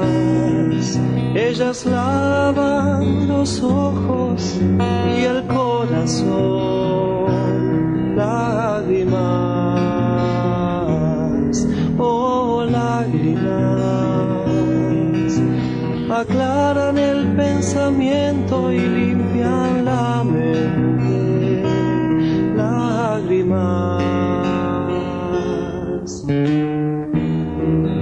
lágrimas, ellas lavan los ojos y el corazón. Lágrimas, oh lágrimas, aclaran el pensamiento y limpian la mente. Lágrimas.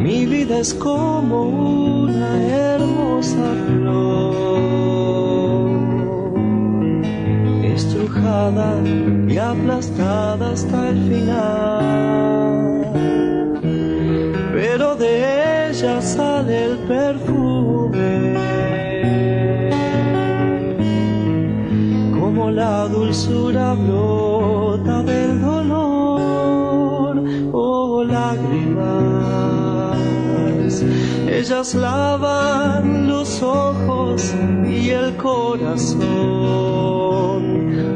Mi vida es como una hermosa flor, estrujada y aplastada hasta el final, pero de ella sale el perfume, como la dulzura brota del dolor. Oh lágrimas, ellas lavan los ojos y el corazón.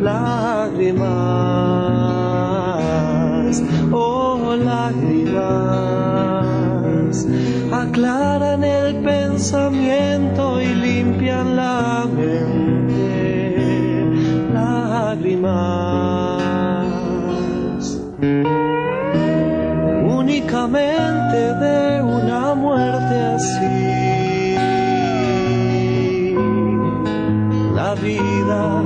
Lágrimas, oh lágrimas, aclaran el pensamiento y limpian la mente. Lágrimas. Únicamente de una muerte así, la vida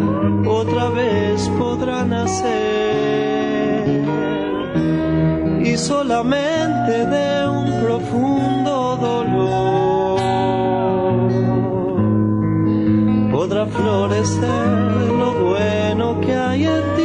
otra vez podrá nacer, y solamente de un profundo dolor podrá florecer lo bueno que hay en ti.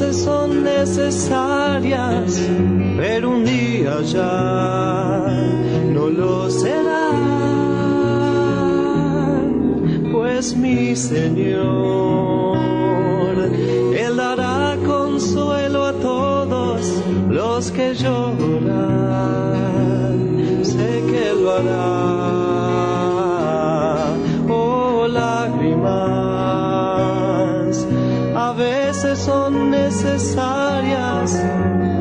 Son necesarias, pero un día ya no lo serán, pues mi Señor, Él dará consuelo a todos los que lloran, sé que lo hará. Oh lágrimas, a veces son necesarias,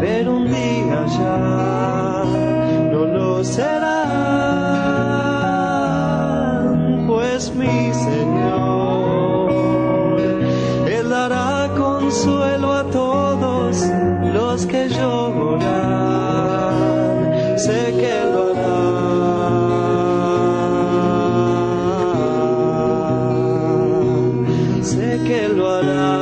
pero un día ya no lo serán, pues mi Señor, Él dará consuelo a todos los que lloran, sé que lo hará. Sé que lo hará.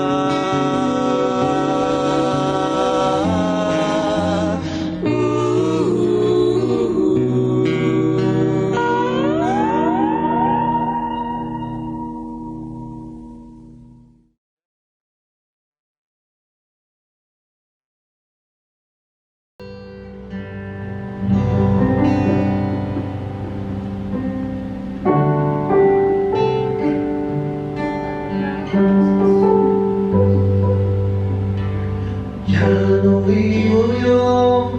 Ya no vivo yo,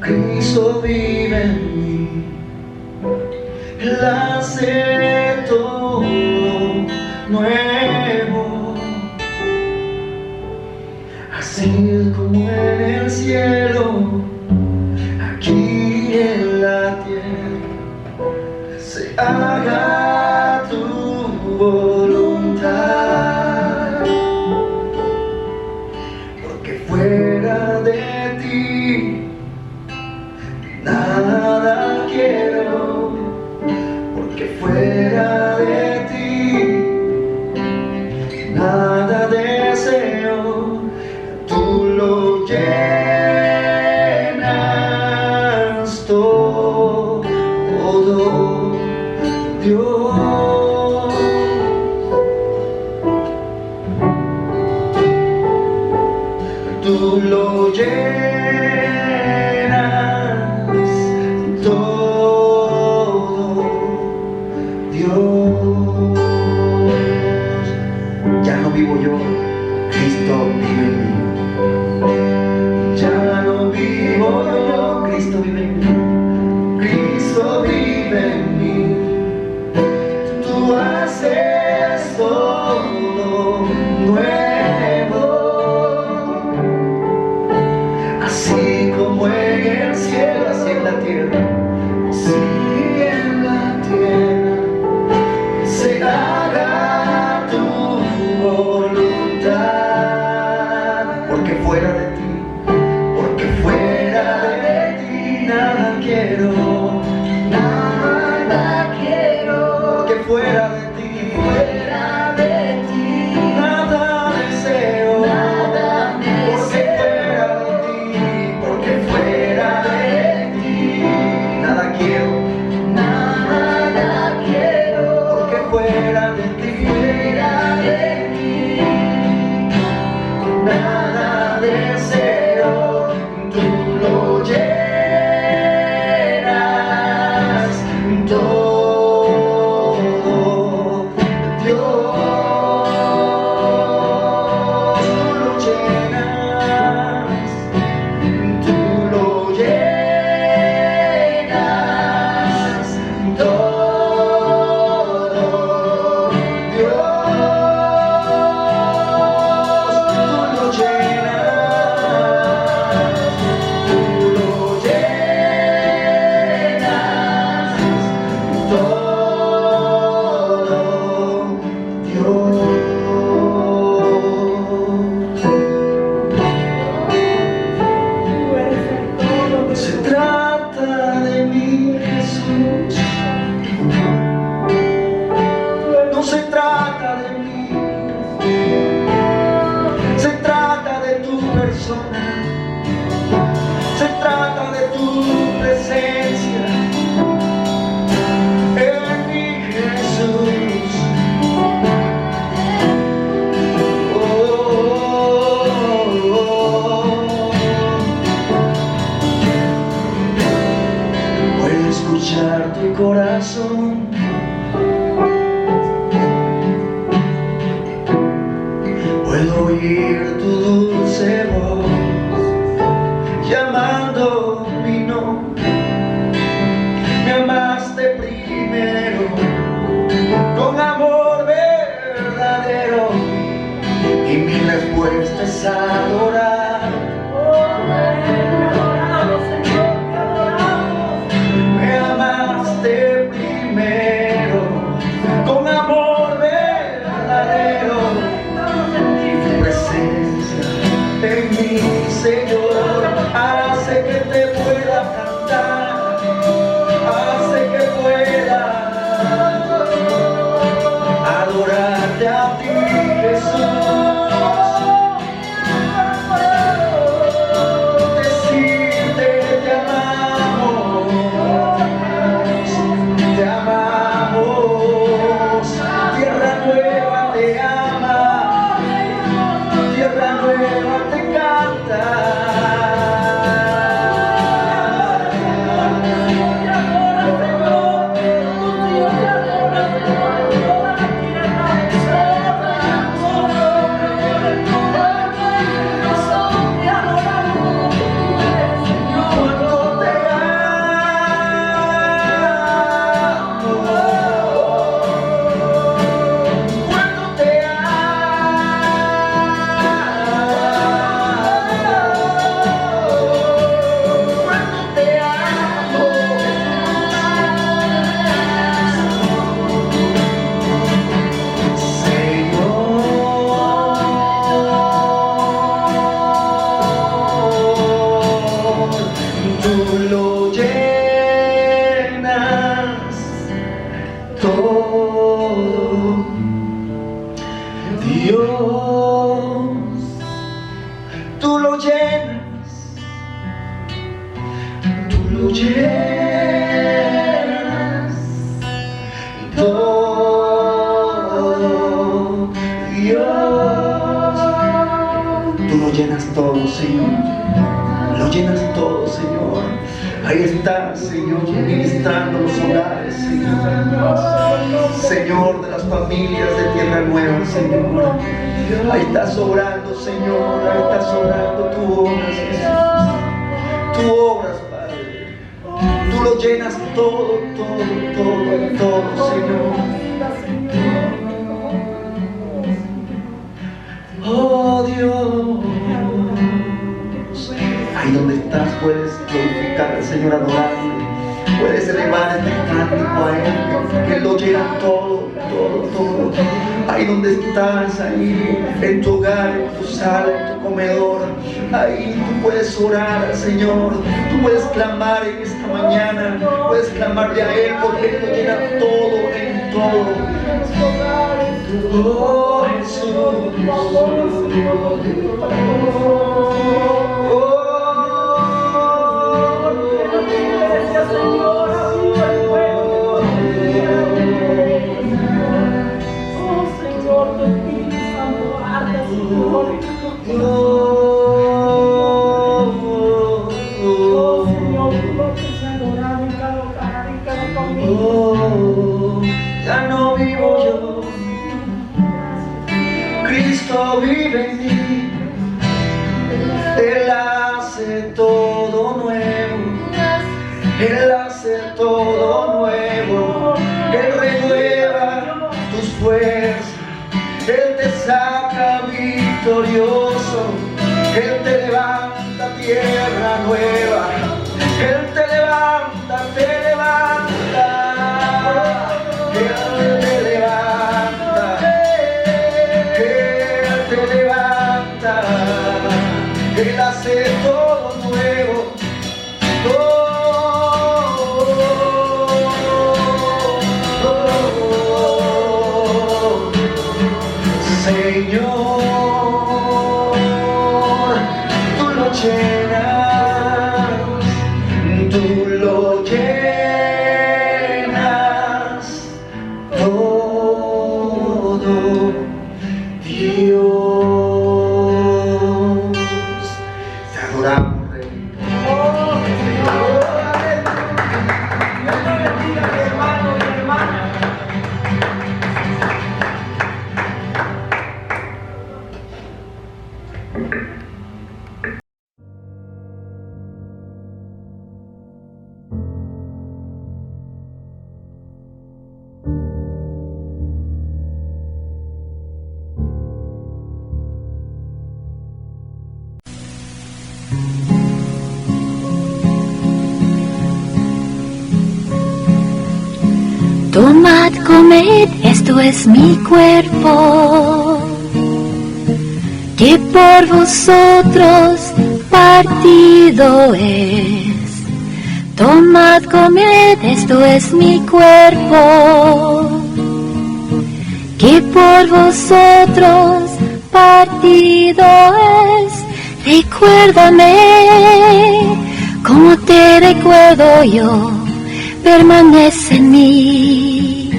Cristo vive en mí. Él hace todo nuevo, así como en el cielo, aquí en la tierra, se haga tu voluntad. Fuera de ti, nada quiero, porque fuera de ti, nada deseo, tú lo llenas todo, Dios. tú lo llenas todo, Dios. Ya no vivo yo, Cristo vive en mí. Ya no vivo yo, Cristo vive en mí. Cristo vive en mí. Tú haces todo nuevo, así como en el cielo, así en la tierra, así en la tierra, se haga tu voluntad. Porque fuera de ti, porque fuera de ti nada quiero, nada quiero. Porque fuera de ti, nada deseo, nada deseo. Porque fuera de ti, nada quiero, nada quiero. Porque fuera de ti, nada deseo. Tú lo llenas todo, Dios. Tú lo llenas, tú lo llenas todo, Dios. Se trata de mí, Jesús. No se trata de mí, se trata de tu persona, se trata de tu presencia en mí, Jesús. Puedo escuchar tu corazón, puedo oír tu dulce voz llamando mi nombre. Me amaste primero con amor verdadero, y mi respuesta es adorar. Me amaste primero con amor verdadero. Tu presencia en mí, Señor, hace que te pueda cantar, hace que pueda adorarte a ti, Jesús. Decirte te amamos, tierra nueva te ama, tierra nueva te canta. todo, Dios, tú lo llenas todo, Dios, tú lo llenas todo, Señor. Lo llenas todo, Señor. Ahí estás, Señor, ministrando los hogares, Señor. Señor de las familias de Tierra Nueva, Señor. Ahí estás obrando, Señor. Ahí estás obrando. Tú obras, Jesús. Tú obras, Padre. Tú lo llenas todo, Señor. Oh Dios, ahí donde estás puedes glorificar al Señor, adorarle. Puedes elevar este cántico a Él, que Él lo llena todo. Ahí donde estás, ahí en tu hogar, en tu sala, en tu comedor, ahí tú puedes orar al Señor. Tú puedes clamar en esta mañana, puedes clamarle a Él, porque Él lo llena todo en todo. Oh Jesús, ya no vivo yo, Cristo vive en mí. Él hace todo nuevo, Él hace todo nuevo. Él renueva tus fuerzas, Él te saca victorioso. Él te levanta tierra nueva, Él te levanta, Él te levanta, Él te levanta, Él hace todo nuevo. Señor, tú lo llenas, tú lo llenas todo, Dios. Te adoramos, Rey. Dios te bendiga, mi hermano, mi hermana. Tomad, comed, esto es mi cuerpo, que por vosotros partido es. Tomad, comed, esto es mi cuerpo, que por vosotros partido es. Recuérdame como te recuerdo yo. Permanece en mí,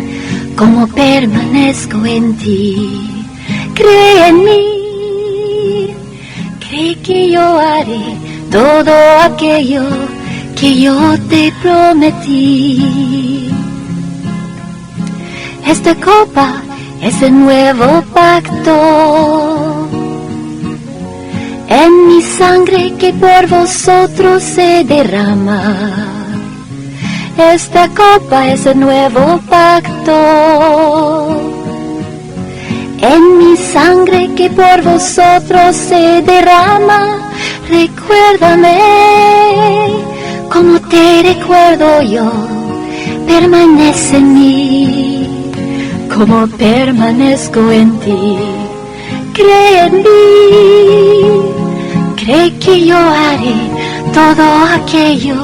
como permanezco en ti. Cree en mí, cree que yo haré todo aquello que yo te prometí. Esta copa es el nuevo pacto, en mi sangre que por vosotros se derrama. Esta copa es el nuevo pacto, en mi sangre que por vosotros se derrama. Recuérdame como te recuerdo yo. Permanece en mí, como permanezco en ti. Cree en mí, cree que yo haré todo aquello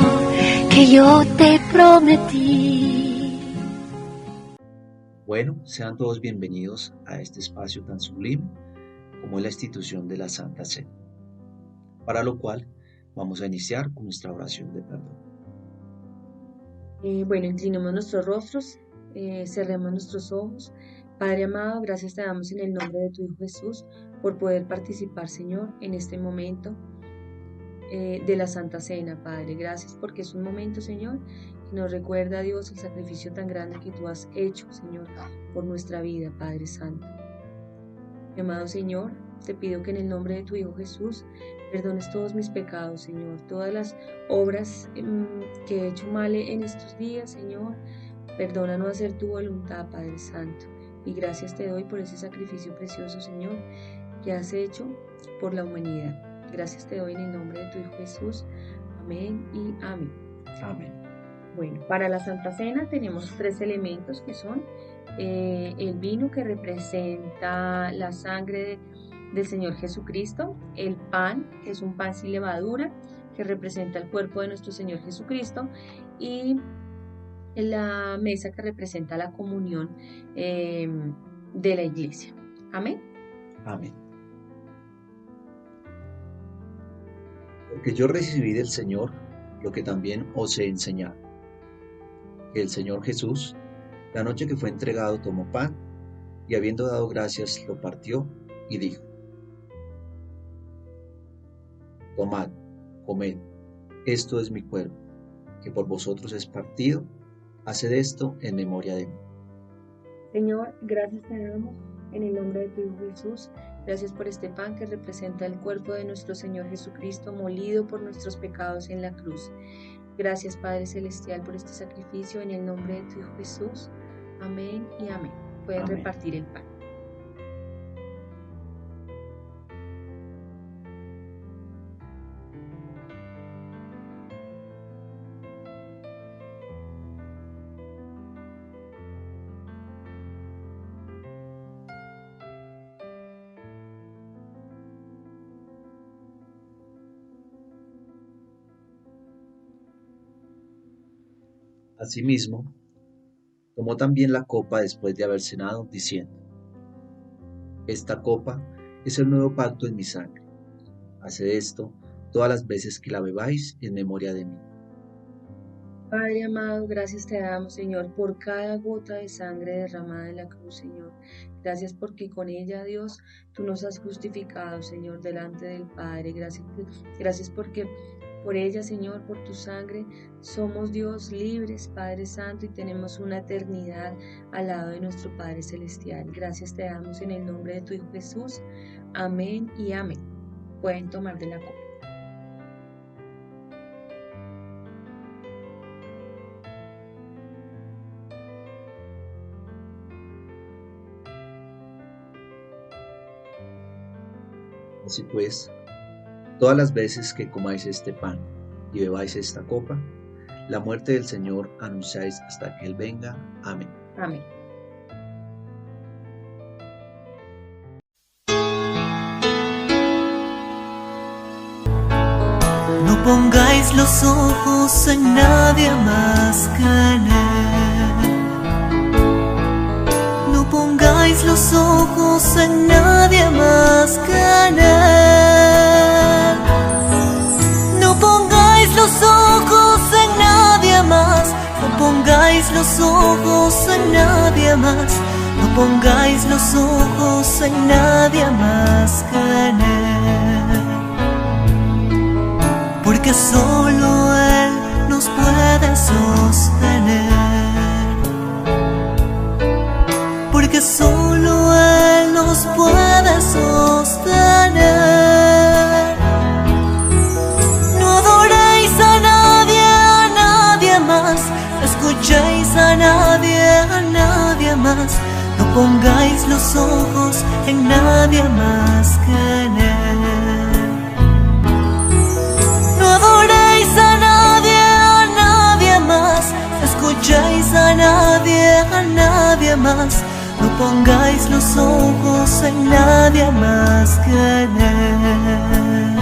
que yo te prometí. Bueno, sean todos bienvenidos a este espacio tan sublime como es la institución de la Santa Cena, para lo cual vamos a iniciar con nuestra oración de perdón. Bueno, inclinemos nuestros rostros, cerremos nuestros ojos. Padre amado, gracias te damos en el nombre de tu Hijo Jesús por poder participar, Señor, en este momento de la Santa Cena, Padre. Gracias porque es un momento, Señor, que nos recuerda, Dios, el sacrificio tan grande que tú has hecho, Señor, por nuestra vida, Padre Santo. Mi amado Señor, te pido que en el nombre de tu Hijo Jesús perdones todos mis pecados, Señor, todas las obras que he hecho mal en estos días, Señor. Perdona no hacer tu voluntad, Padre Santo. Y gracias te doy por ese sacrificio precioso, Señor, que has hecho por la humanidad. Gracias te doy en el nombre de tu Hijo Jesús. Amén y amén. Amén. Bueno, para la Santa Cena tenemos 3 elementos que son el vino, que representa la sangre del Señor Jesucristo, el pan, que es un pan sin levadura, que representa el cuerpo de nuestro Señor Jesucristo, y la mesa, que representa la comunión de la iglesia. Amén. Amén. Porque yo recibí del Señor lo que también os he enseñado, que el Señor Jesús, la noche que fue entregado, tomó pan, y habiendo dado gracias, lo partió y dijo: tomad, comed, esto es mi cuerpo, que por vosotros es partido, haced esto en memoria de mí. Señor, gracias te damos en el nombre de tu Hijo Jesús. Gracias por este pan que representa el cuerpo de nuestro Señor Jesucristo, molido por nuestros pecados en la cruz. Gracias, Padre Celestial, por este sacrificio en el nombre de tu Hijo Jesús. Amén y amén. Pueden Amén. repartir el pan. Asimismo, tomó también la copa después de haber cenado, diciendo: esta copa es el nuevo pacto en mi sangre. Haced esto todas las veces que la bebáis en memoria de mí. Padre amado, gracias te damos, Señor, por cada gota de sangre derramada en la cruz, Señor. Gracias porque con ella, Dios, tú nos has justificado, Señor, delante del Padre. Gracias porque por ella, Señor, por tu sangre, somos, Dios, libres, Padre Santo, y tenemos una eternidad al lado de nuestro Padre Celestial. Gracias te damos en el nombre de tu Hijo Jesús. Amén y amén. Pueden tomar de la copa. Así pues, todas las veces que comáis este pan y bebáis esta copa, la muerte del Señor anunciáis hasta que Él venga. Amén. Amén. No pongáis los ojos en nadie más que en Él. No pongáis los ojos en nadie más que en Él. No pongáis los ojos en nadie más. No pongáis los ojos en nadie más. No pongáis los ojos en nadie más que en Él. Porque solo Él nos puede sostener. Porque solo Él nos puede sostener. No adoréis a nadie más. No escuchéis a nadie más. No pongáis los ojos en nadie más que en Él. No adoréis a nadie más. No escuchéis a nadie más. No pongáis los ojos en nadie más que en Él.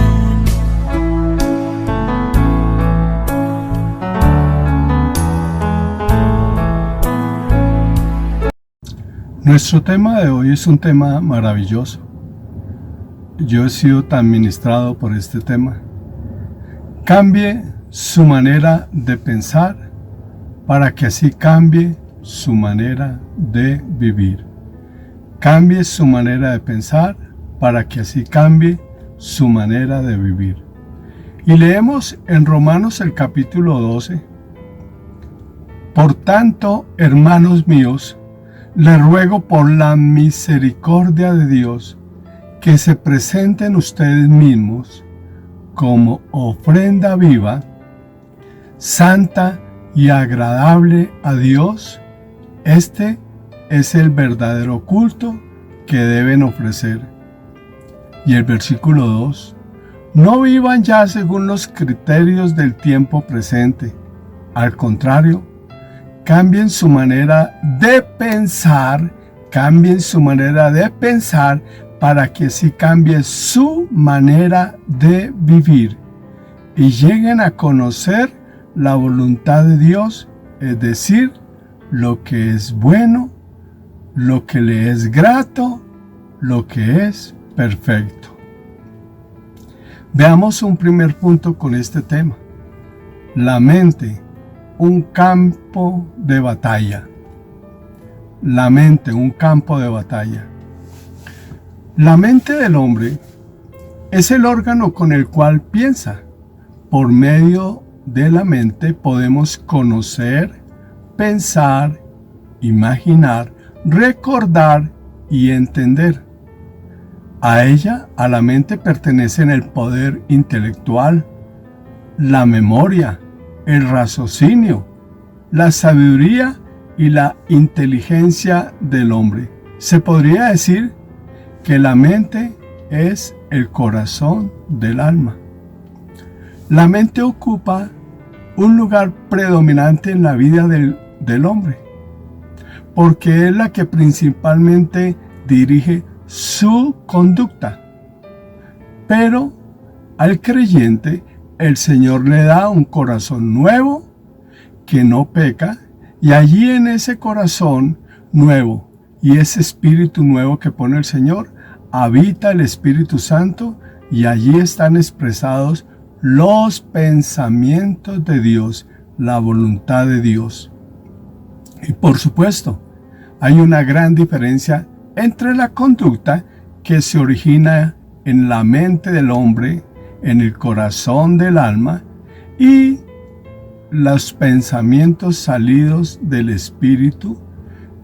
Nuestro tema de hoy es un tema maravilloso. Yo he sido tan ministrado por este tema. Cambie su manera de pensar para que así cambie su manera de vivir. Cambie su manera de pensar para que así cambie su manera de vivir. Y leemos en Romanos el capítulo 12. Por tanto, hermanos míos, les ruego por la misericordia de Dios que se presenten ustedes mismos como ofrenda viva, santa y agradable a Dios. Este es el verdadero culto que deben ofrecer. Y el versículo 2. No vivan ya según los criterios del tiempo presente. Al contrario, cambien su manera de pensar, para que así cambie su manera de vivir y lleguen a conocer la voluntad de Dios, es decir, lo que es bueno, lo que le es grato, lo que es perfecto. Veamos un primer punto con este tema. La mente, un campo de batalla. La mente, un campo de batalla. La mente del hombre es el órgano con el cual piensa. Por medio de la mente podemos conocer, pensar, imaginar, recordar y entender. A ella, a la mente, pertenecen el poder intelectual, la memoria, el raciocinio, la sabiduría y la inteligencia del hombre. Se podría decir que la mente es el corazón del alma. La mente ocupa un lugar predominante en la vida del hombre, porque es la que principalmente dirige su conducta. Pero al creyente el Señor le da un corazón nuevo que no peca, y allí en ese corazón nuevo y ese espíritu nuevo que pone el Señor, habita el Espíritu Santo, y allí están expresados los pensamientos de Dios, la voluntad de Dios. Y por supuesto, hay una gran diferencia entre la conducta que se origina en la mente del hombre, en el corazón del alma, y los pensamientos salidos del espíritu,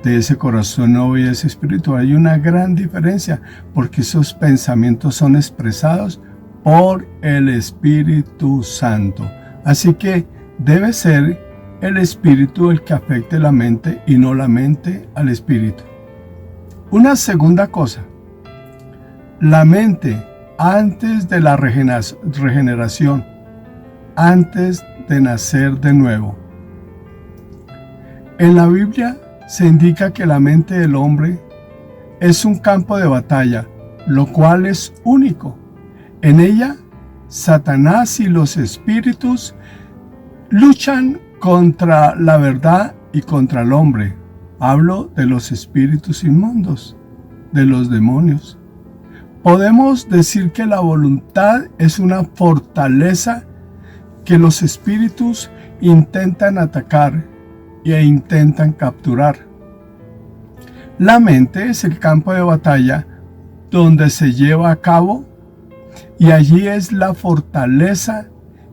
de ese corazón nuevo y ese espíritu. Hay una gran diferencia, porque esos pensamientos son expresados por el Espíritu Santo. Así que debe ser el espíritu el que afecte la mente y no la mente al espíritu. Una segunda cosa, la mente antes de la regeneración, antes de nacer de nuevo. En la Biblia se indica que la mente del hombre es un campo de batalla, lo cual es único. En ella, Satanás y los espíritus luchan contra la verdad y contra el hombre. Hablo de los espíritus inmundos, de los demonios. Podemos decir que la voluntad es una fortaleza que los espíritus intentan atacar e intentan capturar. La mente es el campo de batalla donde se lleva a cabo, y allí es la fortaleza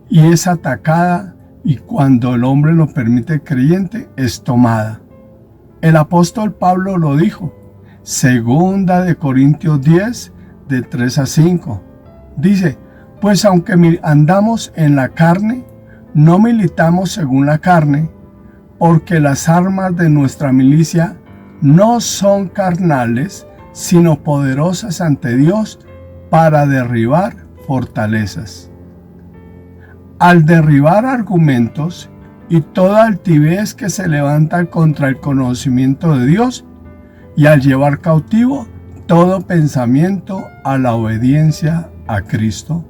y es atacada, y cuando el hombre lo permite creyente es tomada. El apóstol Pablo lo dijo, 2 Corintios 10, de 3 a 5. Dice, pues aunque andamos en la carne, no militamos según la carne, porque las armas de nuestra milicia no son carnales, sino poderosas ante Dios para derribar fortalezas. Al derribar argumentos y toda altivez que se levanta contra el conocimiento de Dios, y al llevar cautivo todo pensamiento a la obediencia a Cristo.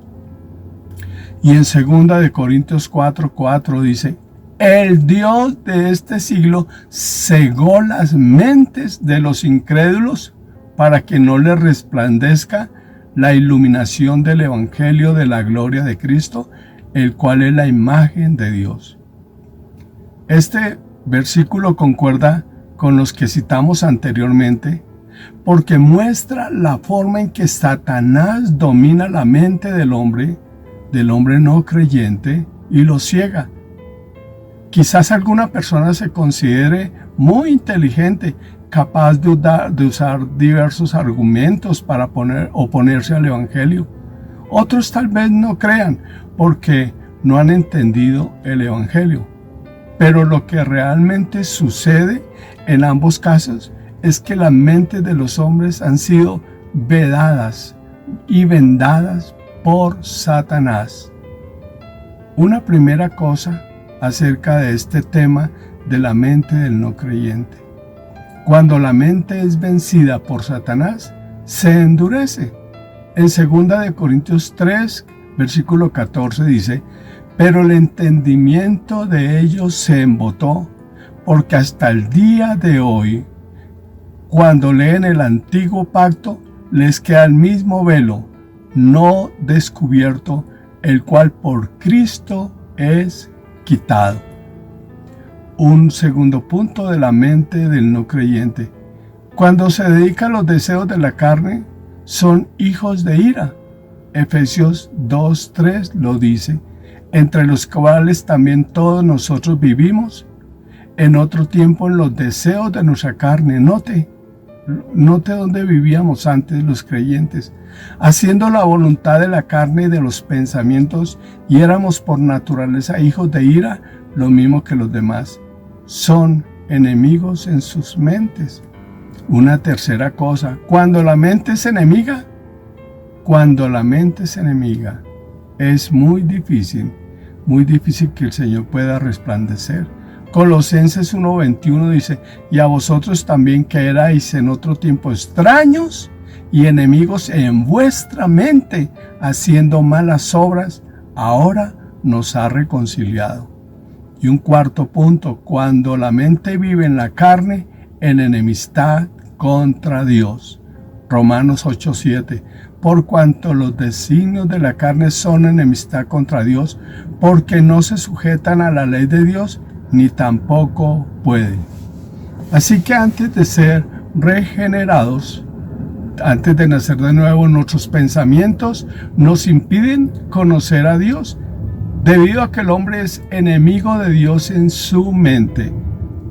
Y en 2 Corintios 4:4 dice, el Dios de este siglo cegó las mentes de los incrédulos para que no les resplandezca la iluminación del Evangelio de la gloria de Cristo, el cual es la imagen de Dios. Este versículo concuerda con los que citamos anteriormente, porque muestra la forma en que Satanás domina la mente del hombre no creyente, y lo ciega. Quizás alguna persona se considere muy inteligente, capaz de usar diversos argumentos para oponerse al Evangelio. Otros tal vez no crean porque no han entendido el Evangelio. Pero lo que realmente sucede en ambos casos es que las mentes de los hombres han sido vedadas y vendadas por Satanás. Una primera cosa acerca de este tema de la mente del no creyente. Cuando la mente es vencida por Satanás, se endurece. En 2 Corintios 3, versículo 14 dice: pero el entendimiento de ellos se embotó, porque hasta el día de hoy, cuando leen el antiguo pacto, les queda el mismo velo, no descubierto, el cual por Cristo es quitado. Un segundo punto de la mente del no creyente. Cuando se dedica a los deseos de la carne, son hijos de ira. Efesios 2:3 lo dice, entre los cuales también todos nosotros vivimos en otro tiempo en los deseos de nuestra carne. Note dónde vivíamos antes los creyentes, haciendo la voluntad de la carne y de los pensamientos, y éramos por naturaleza hijos de ira, lo mismo que los demás. Son enemigos en sus mentes. Una tercera cosa, cuando la mente es enemiga, es muy difícil que el Señor pueda resplandecer. Colosenses 1:21 dice: y a vosotros también, que erais en otro tiempo extraños y enemigos en vuestra mente, haciendo malas obras, ahora nos ha reconciliado. Y un cuarto punto, cuando la mente vive en la carne, en enemistad contra Dios. Romanos 8:7, por cuanto los designios de la carne son enemistad contra Dios, porque no se sujetan a la ley de Dios, ni tampoco pueden. Así que antes de ser regenerados, antes de nacer de nuevo, nuestros pensamientos nos impiden conocer a Dios, debido a que el hombre es enemigo de Dios en su mente.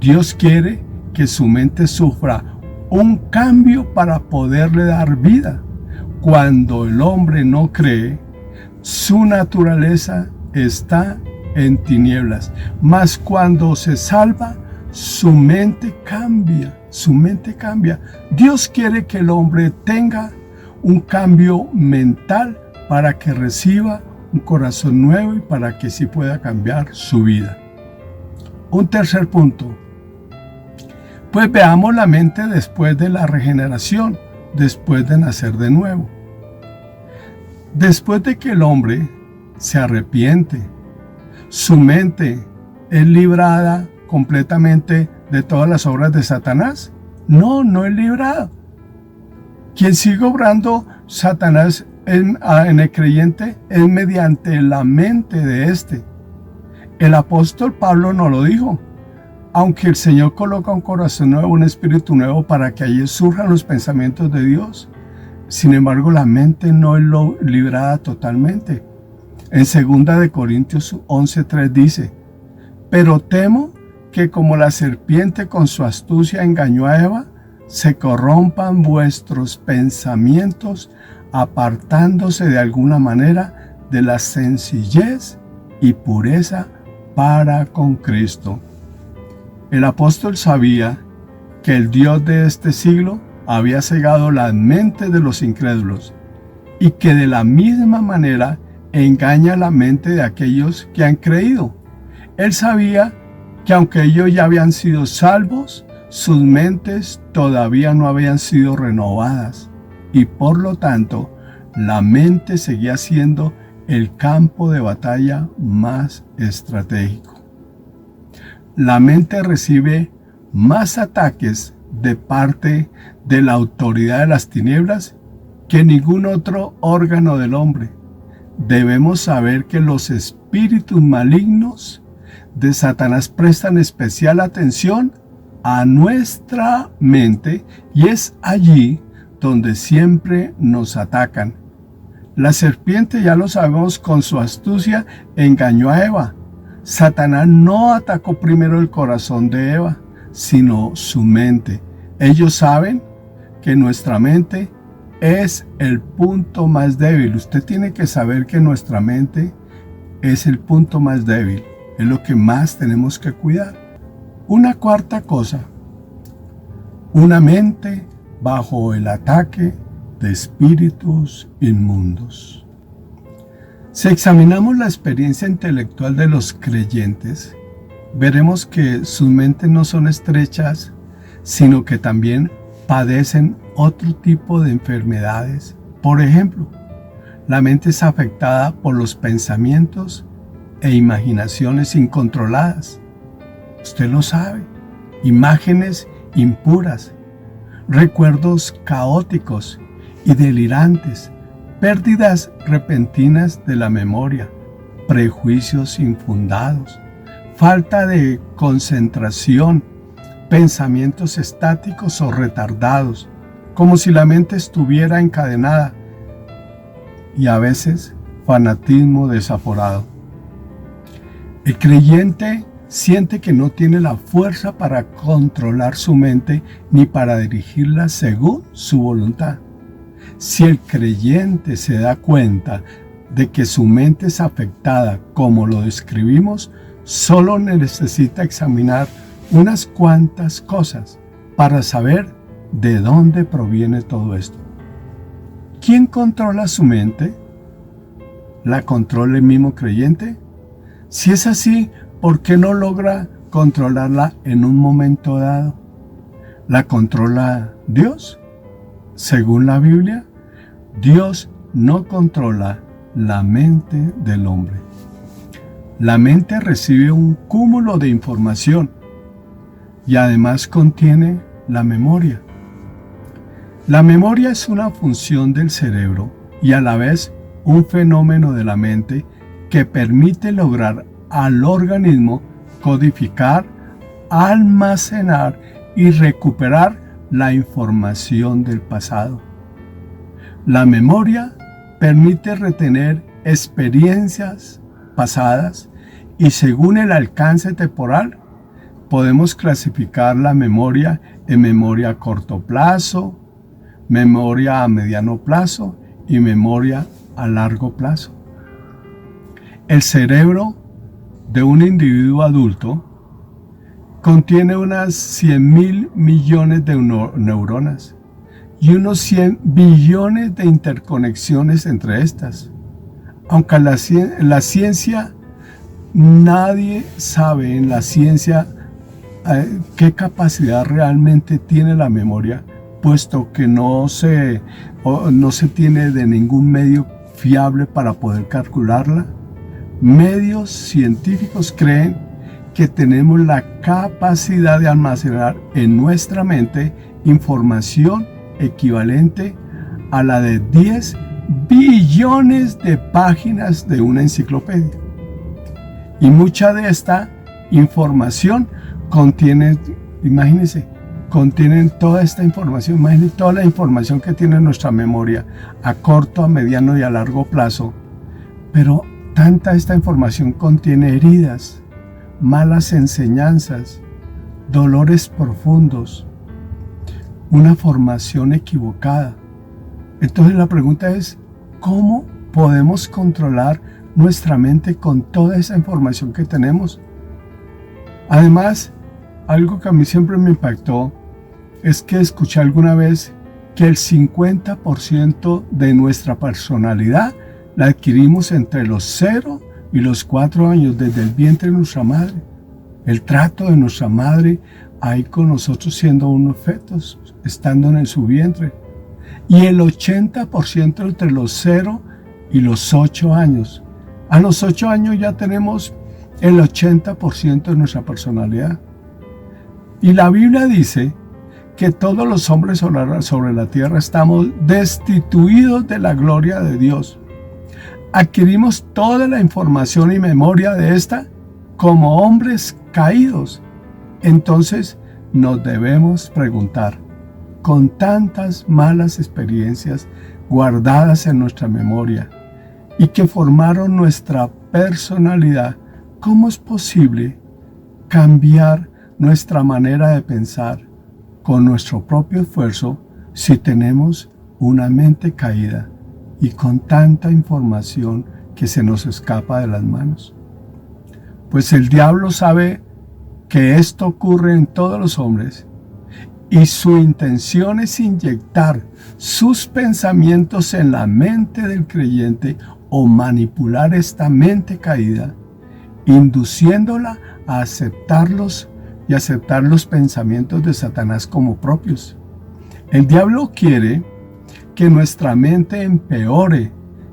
Dios quiere que su mente sufra un cambio para poderle dar vida. Cuando el hombre no cree, su naturaleza está en tinieblas, mas cuando se salva, su mente cambia. Dios quiere que el hombre tenga un cambio mental para que reciba un corazón nuevo y para que sí pueda cambiar su vida. Un tercer punto. Pues veamos la mente después de la regeneración, después de nacer de nuevo. Después de que el hombre se arrepiente, su mente es librada completamente de todas las obras de Satanás. No es librada. Quien sigue obrando Satanás en el creyente es mediante la mente de éste. El apóstol Pablo nos lo dijo. Aunque el Señor coloca un corazón nuevo, un espíritu nuevo para que allí surjan los pensamientos de Dios, sin embargo la mente no es librada totalmente. En 2 Corintios 11:3 dice: pero temo que como la serpiente con su astucia engañó a Eva, se corrompan vuestros pensamientos, apartándose de alguna manera de la sencillez y pureza para con Cristo. El apóstol sabía que el Dios de este siglo había cegado las mentes de los incrédulos y que de la misma manera engaña la mente de aquellos que han creído. Él sabía que aunque ellos ya habían sido salvos, sus mentes todavía no habían sido renovadas y por lo tanto la mente seguía siendo el campo de batalla más estratégico. La mente recibe más ataques de parte de la autoridad de las tinieblas que ningún otro órgano del hombre. Debemos saber que los espíritus malignos de Satanás prestan especial atención a nuestra mente y es allí donde siempre nos atacan. La serpiente, ya lo sabemos, con su astucia engañó a Eva. Satanás no atacó primero el corazón de Eva, sino su mente. Ellos saben que nuestra mente es el punto más débil. Usted tiene que saber que nuestra mente es el punto más débil. Es lo que más tenemos que cuidar. Una cuarta cosa, una mente bajo el ataque de espíritus inmundos. Si examinamos la experiencia intelectual de los creyentes, veremos que sus mentes no son estrechas, sino que también padecen otro tipo de enfermedades. Por ejemplo, la mente es afectada por los pensamientos e imaginaciones incontroladas. Usted lo sabe. Imágenes impuras, recuerdos caóticos y delirantes, pérdidas repentinas de la memoria, prejuicios infundados, falta de concentración, pensamientos estáticos o retardados, como si la mente estuviera encadenada, y a veces fanatismo desaforado. El creyente siente que no tiene la fuerza para controlar su mente ni para dirigirla según su voluntad. Si el creyente se da cuenta de que su mente es afectada como lo describimos, solo necesita examinar unas cuantas cosas para saber de dónde proviene todo esto. ¿Quién controla su mente? ¿La controla el mismo creyente? Si es así, ¿por qué no logra controlarla en un momento dado? ¿La controla Dios? Según la Biblia, Dios no controla la mente del hombre. La mente recibe un cúmulo de información y además contiene la memoria. La memoria es una función del cerebro y a la vez un fenómeno de la mente que permite lograr al organismo codificar, almacenar y recuperar la información del pasado. La memoria permite retener experiencias pasadas y según el alcance temporal podemos clasificar la memoria en memoria a corto plazo, memoria a mediano plazo y memoria a largo plazo. El cerebro de un individuo adulto contiene unas 100.000 millones de neuronas y unos 100 billones de interconexiones entre estas. Aunque la ciencia, nadie sabe en la ciencia qué capacidad realmente tiene la memoria, puesto que no se tiene de ningún medio fiable para poder calcularla. Medios científicos creen que tenemos la capacidad de almacenar en nuestra mente información equivalente a la de 10 billones de páginas de una enciclopedia. Y mucha de esta información contienen toda esta información, imagínense toda la información que tiene nuestra memoria a corto, a mediano y a largo plazo. Pero tanta esta información contiene heridas, malas enseñanzas, dolores profundos, una formación equivocada. Entonces la pregunta es, ¿cómo podemos controlar nuestra mente con toda esa información que tenemos? Además, algo que a mí siempre me impactó es que escuché alguna vez que el 50% de nuestra personalidad la adquirimos entre los 0 y los 4 años, desde el vientre de nuestra madre. El trato de nuestra madre ahí con nosotros siendo unos fetos, estando en su vientre. Y el 80% entre los 0 y los 8 años. A los 8 años ya tenemos el 80% de nuestra personalidad. Y la Biblia dice que todos los hombres sobre la tierra estamos destituidos de la gloria de Dios. Adquirimos toda la información y memoria de esta como hombres caídos. Entonces, nos debemos preguntar, con tantas malas experiencias guardadas en nuestra memoria y que formaron nuestra personalidad, ¿cómo es posible cambiar nuestra manera de pensar con nuestro propio esfuerzo si tenemos una mente caída y con tanta información que se nos escapa de las manos? Pues el diablo sabe que esto ocurre en todos los hombres y su intención es inyectar sus pensamientos en la mente del creyente o manipular esta mente caída, induciéndola a aceptarlos y aceptar los pensamientos de Satanás como propios. El diablo quiere que nuestra mente empeore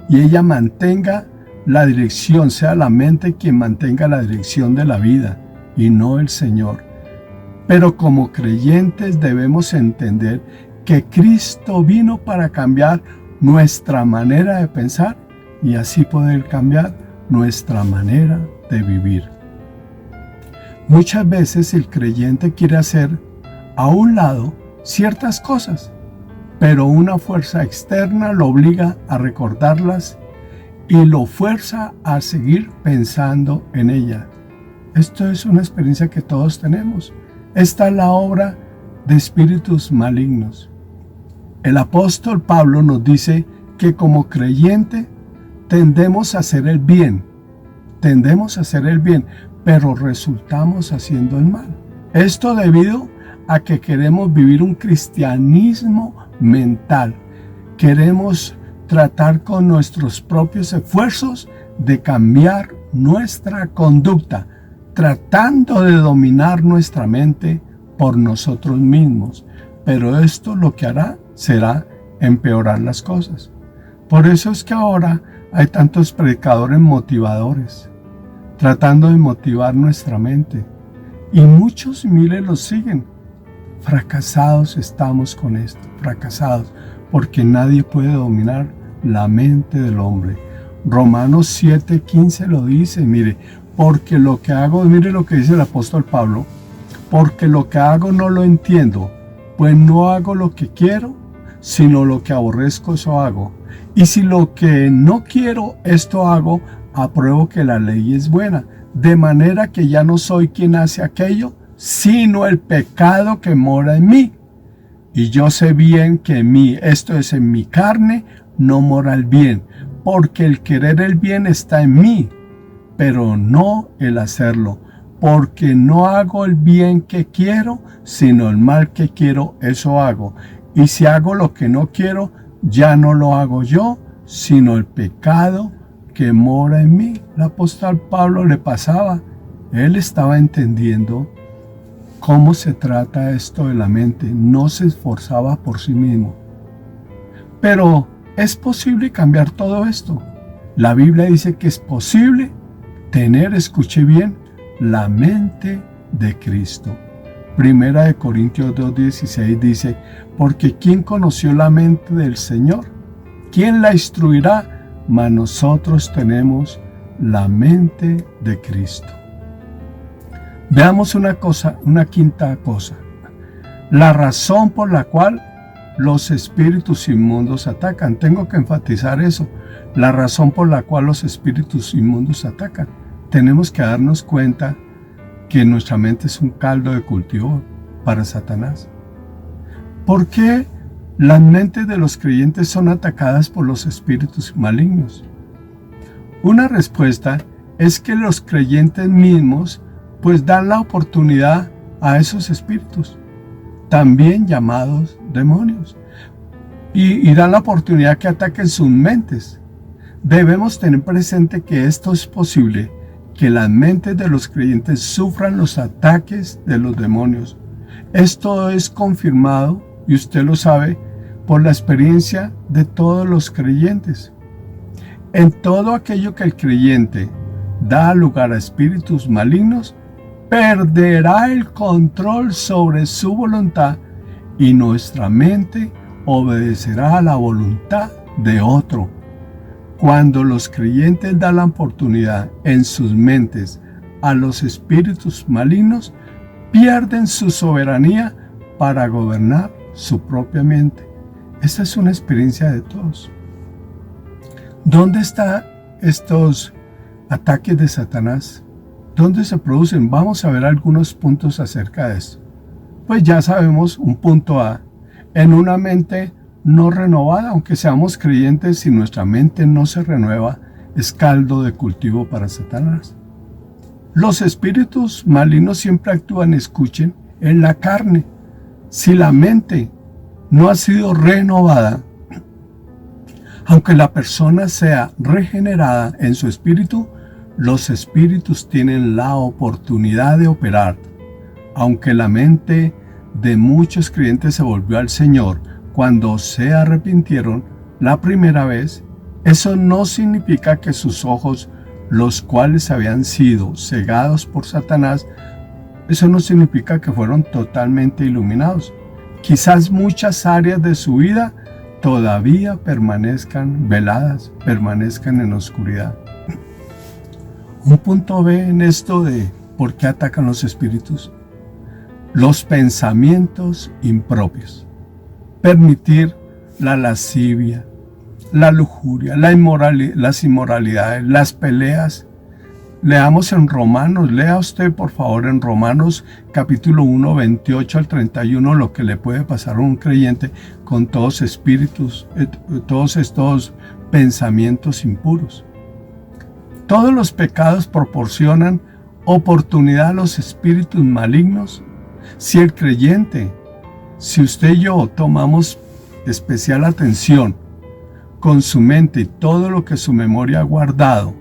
y ella mantenga la dirección, sea la mente quien mantenga la dirección de la vida y no el Señor. Pero como creyentes debemos entender que Cristo vino para cambiar nuestra manera de pensar y así poder cambiar nuestra manera de vivir. Muchas veces el creyente quiere hacer a un lado ciertas cosas, pero una fuerza externa lo obliga a recordarlas y lo fuerza a seguir pensando en ella. Esto es una experiencia que todos tenemos. Esta es la obra de espíritus malignos. El apóstol Pablo nos dice que como creyente tendemos a hacer el bien, pero resultamos haciendo el mal. Esto debido a que queremos vivir un cristianismo mental. Queremos tratar con nuestros propios esfuerzos de cambiar nuestra conducta, tratando de dominar nuestra mente por nosotros mismos. Pero esto lo que hará será empeorar las cosas. Por eso es que ahora hay tantos predicadores motivadores, tratando de motivar nuestra mente. Y muchos miles los siguen. Fracasados estamos con esto, fracasados, porque nadie puede dominar la mente del hombre. Romanos 7:15 lo dice, mire, porque lo que hago, mire lo que dice el apóstol Pablo, porque lo que hago no lo entiendo, pues no hago lo que quiero, sino lo que aborrezco, eso hago. Y si lo que no quiero, esto hago, apruebo que la ley es buena, de manera que ya no soy quien hace aquello, sino el pecado que mora en mí. Y yo sé bien que en mí, esto es en mi carne, no mora el bien, porque el querer el bien está en mí, pero no el hacerlo, porque no hago el bien que quiero, sino el mal que quiero, eso hago. Y si hago lo que no quiero, ya no lo hago yo, sino el pecado que mora en mí. El apóstol Pablo le pasaba, él estaba entendiendo cómo se trata esto de la mente, no se esforzaba por sí mismo. Pero ¿es posible cambiar todo esto? La Biblia dice que es posible tener, escuche bien, la mente de Cristo. Primera de Corintios 2:16 dice, porque ¿quién conoció la mente del Señor? ¿Quién la instruirá? Mas nosotros tenemos la mente de Cristo. Veamos una quinta cosa. La razón por la cual los espíritus inmundos atacan. Tengo que enfatizar eso. La razón por la cual los espíritus inmundos atacan. Tenemos que darnos cuenta que nuestra mente es un caldo de cultivo para Satanás. ¿Por qué las mentes de los creyentes son atacadas por los espíritus malignos? Una respuesta es que los creyentes mismos pues dan la oportunidad a esos espíritus, también llamados demonios, y dan la oportunidad que ataquen sus mentes. Debemos tener presente que esto es posible, que las mentes de los creyentes sufran los ataques de los demonios. Esto es confirmado, y usted lo sabe, por la experiencia de todos los creyentes. En todo aquello que el creyente da lugar a espíritus malignos, perderá el control sobre su voluntad y nuestra mente obedecerá a la voluntad de otro. Cuando los creyentes dan la oportunidad en sus mentes a los espíritus malignos, pierden su soberanía para gobernar su propia mente. Esta es una experiencia de todos. ¿Dónde están estos ataques de Satanás? ¿Dónde se producen? Vamos a ver algunos puntos acerca de esto. Pues ya sabemos, un punto A, en una mente no renovada, aunque seamos creyentes, si nuestra mente no se renueva, es caldo de cultivo para Satanás. Los espíritus malignos siempre actúan, escuchen, en la carne. Si la mente no ha sido renovada, aunque la persona sea regenerada en su espíritu, los espíritus tienen la oportunidad de operar. Aunque la mente de muchos creyentes se volvió al Señor cuando se arrepintieron la primera vez, eso no significa que sus ojos, los cuales habían sido cegados por Satanás, eso no significa que fueron totalmente iluminados. Quizás muchas áreas de su vida todavía permanezcan veladas, permanezcan en oscuridad. Un punto B en esto de por qué atacan los espíritus. Los pensamientos impropios. Permitir la lascivia, la lujuria, las inmoralidades, las peleas. Leamos en Romanos, lea usted por favor en Romanos capítulo 1, 28 al 31, lo que le puede pasar a un creyente con todos estos pensamientos impuros. Todos los pecados proporcionan oportunidad a los espíritus malignos. Si el creyente, si usted y yo tomamos especial atención con su mente y todo lo que su memoria ha guardado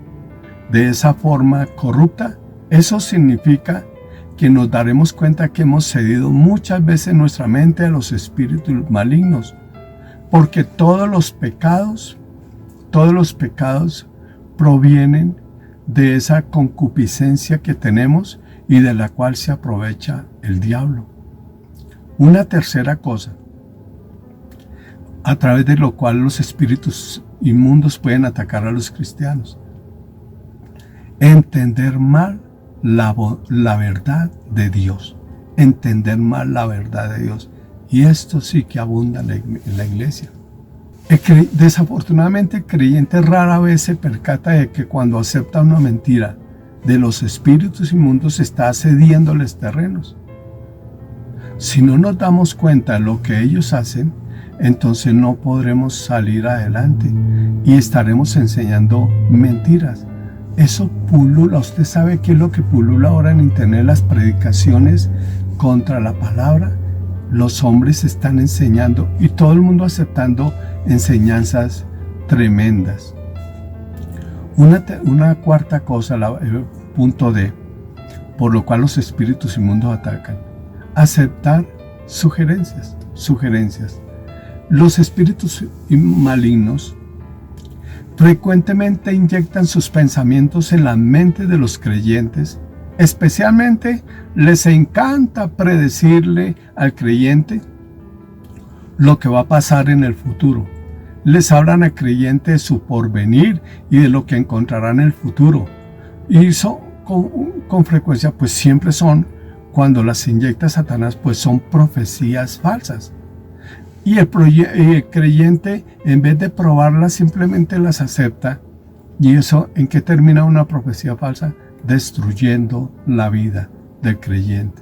de esa forma corrupta, eso significa que nos daremos cuenta que hemos cedido muchas veces nuestra mente a los espíritus malignos, porque todos los pecados provienen de esa concupiscencia que tenemos y de la cual se aprovecha el diablo. Una tercera cosa, a través de lo cual los espíritus inmundos pueden atacar a los cristianos. Entender mal la verdad de Dios. Entender mal la verdad de Dios. Y esto sí que abunda en la iglesia. Desafortunadamente el creyente rara vez se percata de que cuando acepta una mentira de los espíritus inmundos está cediéndoles terrenos. Si no nos damos cuenta de lo que ellos hacen, entonces no podremos salir adelante y estaremos enseñando mentiras. Eso pulula. Usted sabe qué es lo que pulula ahora en internet, las predicaciones contra la palabra. Los hombres están enseñando y todo el mundo aceptando enseñanzas tremendas. Una cuarta cosa, punto D, por lo cual los espíritus inmundos atacan. Aceptar sugerencias. Los espíritus malignos frecuentemente inyectan sus pensamientos en la mente de los creyentes. Especialmente les encanta predecirle al creyente lo que va a pasar en el futuro. Les hablan al creyente de su porvenir y de lo que encontrará en el futuro. Y eso con frecuencia pues siempre son, cuando las inyecta Satanás, pues son profecías falsas. Y el creyente, en vez de probarlas, simplemente las acepta. ¿Y eso en qué termina una profecía falsa? Destruyendo la vida del creyente.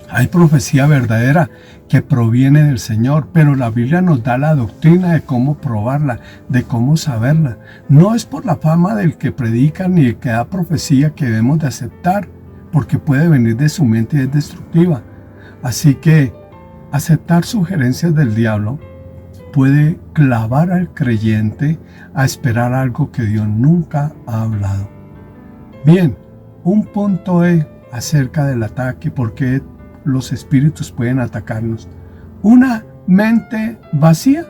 Hay profecía verdadera que proviene del Señor, pero la Biblia nos da la doctrina de cómo probarla, de cómo saberla. No es por la fama del que predica ni el que da profecía que debemos de aceptar, porque puede venir de su mente y es destructiva. Así que aceptar sugerencias del diablo puede clavar al creyente a esperar algo que Dios nunca ha hablado. Bien, un punto E acerca del ataque, porque los espíritus pueden atacarnos. Una mente vacía.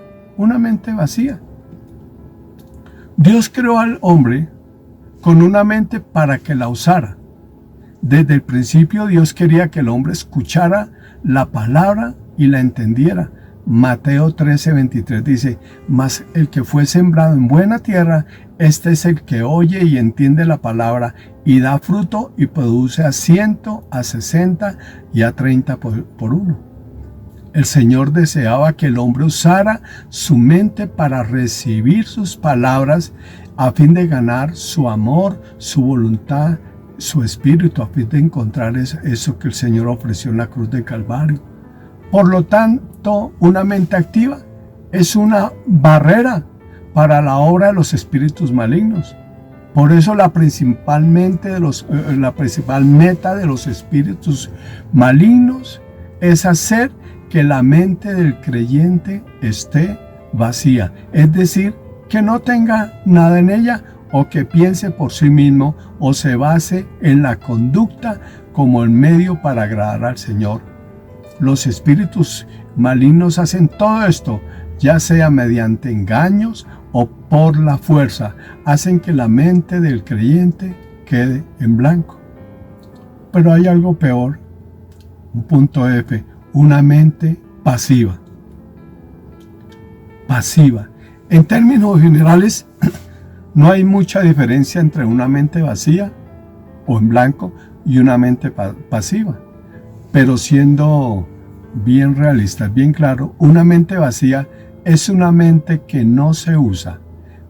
Dios creó al hombre con una mente para que la usara. Desde el principio Dios quería que el hombre escuchara la palabra y la entendiera. Mateo 13:23 dice: mas el que fue sembrado en buena tierra, Este es el que oye y entiende la palabra y da fruto y produce a 100, a 60 y a 30 por uno. El Señor deseaba que el hombre usara su mente para recibir sus palabras a fin de ganar su amor, su voluntad, su espíritu, a fin de encontrar eso que el Señor ofreció en la cruz de Calvario. Por lo tanto, una mente activa es una barrera para la obra de los espíritus malignos. Por eso la principal meta de los espíritus malignos es hacer que la mente del creyente esté vacía, es decir, que no tenga nada en ella o que piense por sí mismo o se base en la conducta como el medio para agradar al Señor. Los espíritus malignos hacen todo esto, ya sea mediante engaños o por la fuerza, hacen que la mente del creyente quede en blanco. Pero hay algo peor, un punto F, una mente pasiva. Pasiva. En términos generales, no hay mucha diferencia entre una mente vacía o en blanco y una mente pasiva. Pero siendo bien realistas, bien claro, una mente vacía es una mente que no se usa,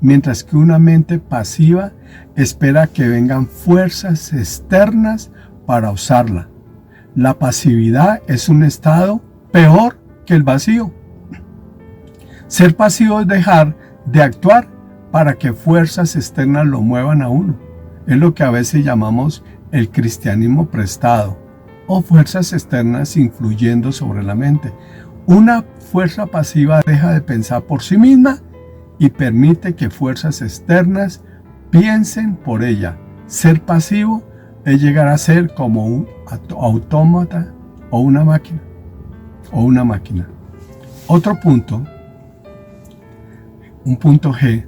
mientras que una mente pasiva espera que vengan fuerzas externas para usarla. La pasividad es un estado peor que el vacío. Ser pasivo es dejar de actuar para que fuerzas externas lo muevan a uno. Es lo que a veces llamamos el cristianismo prestado o fuerzas externas influyendo sobre la mente. Una fuerza pasiva deja de pensar por sí misma y permite que fuerzas externas piensen por ella. Ser pasivo es llegar a ser como un autómata o una máquina. Otro punto, un punto G,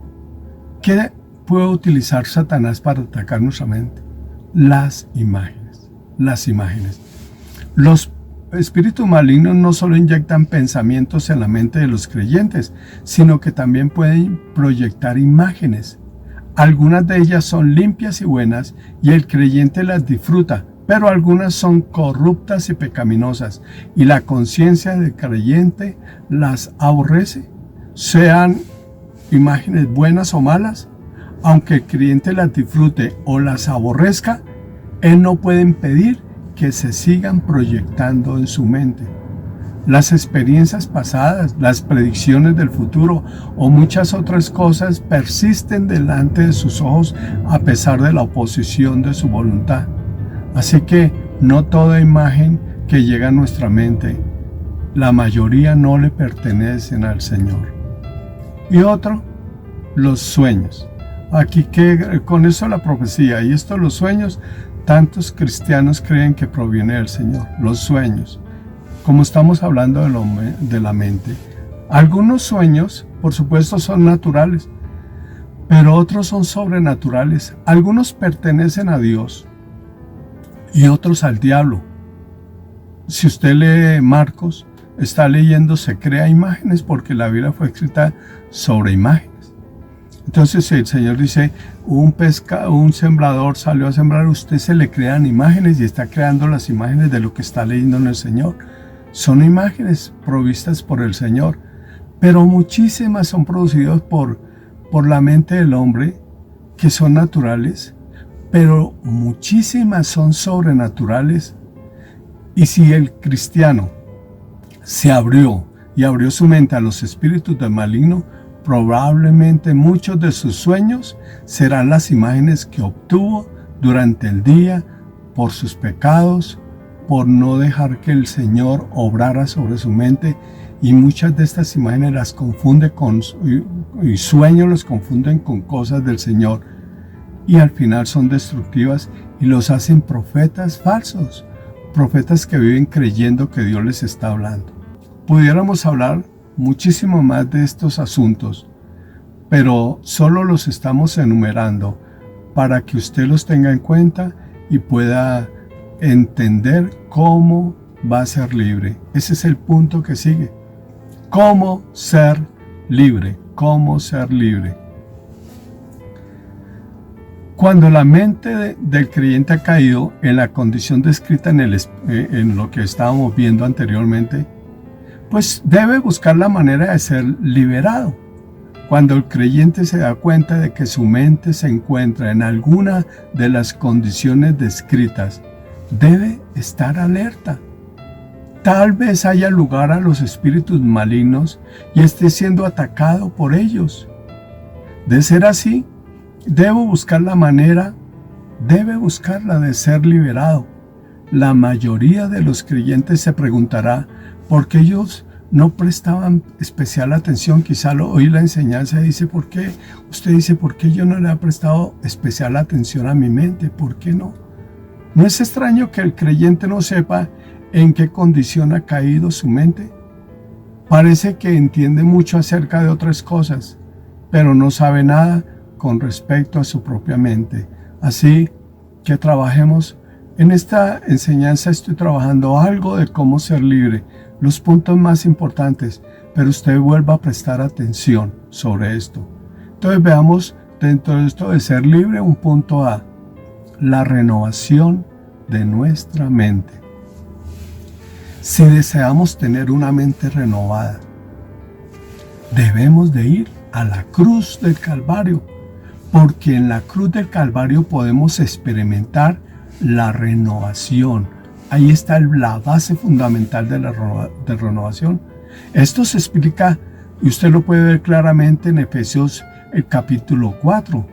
¿qué puede utilizar Satanás para atacar nuestra mente? Las imágenes. Los espíritus malignos no solo inyectan pensamientos en la mente de los creyentes, sino que también pueden proyectar imágenes. Algunas de ellas son limpias y buenas y el creyente las disfruta, pero algunas son corruptas y pecaminosas y la conciencia del creyente las aborrece. Sean imágenes buenas o malas, aunque el creyente las disfrute o las aborrezca, él no puede impedir que se sigan proyectando en su mente. Las experiencias pasadas, las predicciones del futuro o muchas otras cosas persisten delante de sus ojos a pesar de la oposición de su voluntad. Así que no toda imagen que llega a nuestra mente, la mayoría no le pertenecen al Señor. Y otro, los sueños. Aquí que con eso la profecía y esto los sueños, tantos cristianos creen que proviene del Señor. Los sueños, como estamos hablando de la mente. Algunos sueños, por supuesto, son naturales, pero otros son sobrenaturales. Algunos pertenecen a Dios y otros al diablo. Si usted lee Marcos, está leyendo, se crea imágenes porque la Biblia fue escrita sobre imágenes. Entonces el Señor dice, un sembrador salió a sembrar, usted se le crean imágenes y está creando las imágenes de lo que está leyendo en el Señor. Son imágenes provistas por el Señor, pero muchísimas son producidas por la mente del hombre, que son naturales, pero muchísimas son sobrenaturales. Y si el cristiano se abrió y abrió su mente a los espíritus del maligno, probablemente muchos de sus sueños serán las imágenes que obtuvo durante el día por sus pecados, por no dejar que el Señor obrara sobre su mente, y muchas de estas imágenes las confunde y sueños los confunden con cosas del Señor, y al final son destructivas y los hacen profetas falsos, profetas que viven creyendo que Dios les está hablando. Pudiéramos hablar muchísimo más de estos asuntos, pero solo los estamos enumerando para que usted los tenga en cuenta y pueda entender cómo va a ser libre. Ese es el punto que sigue. ¿Cómo ser libre? ¿Cómo ser libre? Cuando la mente del creyente ha caído en la condición descrita en lo que estábamos viendo anteriormente, pues debe buscar la manera de ser liberado. Cuando el creyente se da cuenta de que su mente se encuentra en alguna de las condiciones descritas, debe estar alerta. Tal vez haya lugar a los espíritus malignos y esté siendo atacado por ellos. De ser así, debe buscar la de ser liberado. La mayoría de los creyentes se preguntará por qué ellos no prestaban especial atención. Quizá oí la enseñanza y dice, ¿por qué? Usted dice, ¿por qué yo no le he prestado especial atención a mi mente? ¿Por qué no? No es extraño que el creyente no sepa en qué condición ha caído su mente. Parece que entiende mucho acerca de otras cosas, pero no sabe nada con respecto a su propia mente. Así que trabajemos. En esta enseñanza estoy trabajando algo de cómo ser libre, los puntos más importantes, pero usted vuelva a prestar atención sobre esto. Entonces veamos dentro de esto de ser libre un punto A, la renovación de nuestra mente. Si deseamos tener una mente renovada, debemos de ir a la cruz del Calvario, porque en la cruz del Calvario podemos experimentar la renovación. Ahí está la base fundamental de la renovación. Esto se explica, y usted lo puede ver claramente en Efesios el capítulo 4.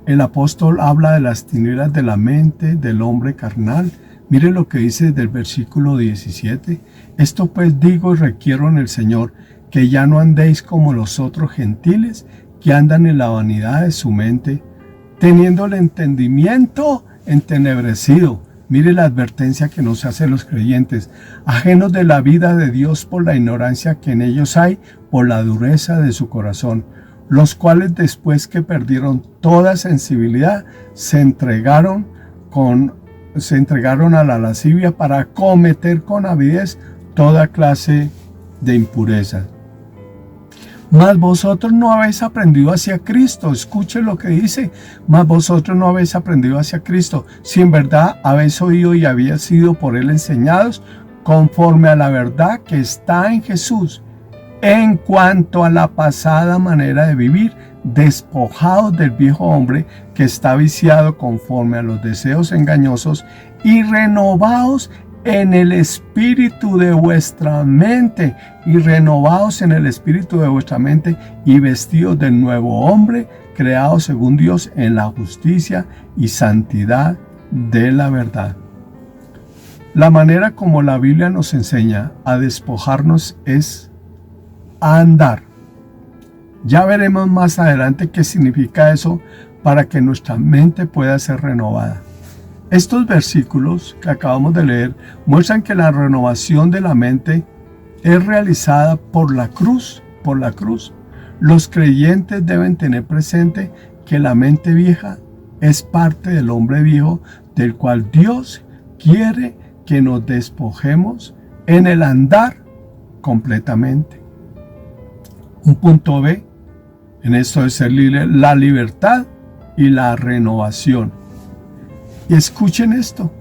El apóstol habla de las tinieblas de la mente del hombre carnal. Mire lo que dice del versículo 17. Esto pues digo y requiero en el Señor, que ya no andéis como los otros gentiles, que andan en la vanidad de su mente, teniendo el entendimiento entenebrecido. Mire la advertencia que nos hacen los creyentes, ajenos de la vida de Dios por la ignorancia que en ellos hay, por la dureza de su corazón, los cuales después que perdieron toda sensibilidad, se entregaron a la lascivia para cometer con avidez toda clase de impureza. Mas vosotros no habéis aprendido hacia Cristo. Escuche lo que dice. Mas vosotros no habéis aprendido hacia Cristo, si en verdad habéis oído y habéis sido por él enseñados, conforme a la verdad que está en Jesús, en cuanto a la pasada manera de vivir, despojados del viejo hombre que está viciado conforme a los deseos engañosos, y renovados en el espíritu de vuestra mente, y vestidos del nuevo hombre, creado según Dios en la justicia y santidad de la verdad. La manera como la Biblia nos enseña a despojarnos es a andar. Ya veremos más adelante qué significa eso para que nuestra mente pueda ser renovada. Estos versículos que acabamos de leer muestran que la renovación de la mente es realizada por la cruz. Los creyentes deben tener presente que la mente vieja es parte del hombre viejo, del cual Dios quiere que nos despojemos en el andar completamente. Un punto B en esto de ser libre, la libertad y la renovación. Y escuchen esto.